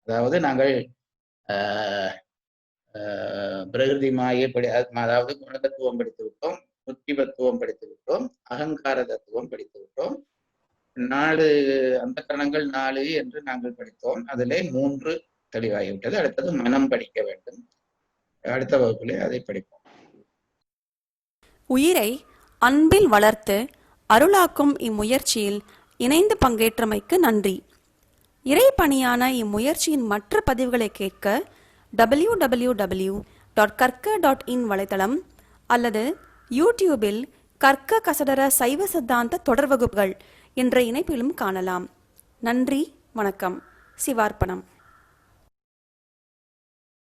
[SPEAKER 2] அதாவது நாங்கள் பிரகிருதி மாயை அதாவது குணதத்துவம் படித்து விட்டோம், புத்தி தத்துவம் படித்து விட்டோம், அகங்கார தத்துவம் படித்து விட்டோம். 4 அந்த கரணங்கள் 4 என்று நாங்கள் படித்தோம். அதிலே 3 தெளிவாகிவிட்டது. அடுத்தது மனம் படிக்க வேண்டும். அடுத்த வகுப்பிலே அதை படிப்போம்.
[SPEAKER 1] உயிரை அன்பில் வளர்த்து அருளாக்கும் இம்முயற்சியில் இணைந்து பங்கேற்றமைக்கு நன்றி. இறைப்பணியான இம்முயற்சியின் மற்ற பதிவுகளை கேட்க www.karka.in வலைத்தளம் அல்லது யூடியூபில் கற்க கசடர சைவ சித்தாந்த தொடர் வகுப்புகள் என்ற இணைப்பிலும் காணலாம். நன்றி, வணக்கம். சிவார்ப்பணம்.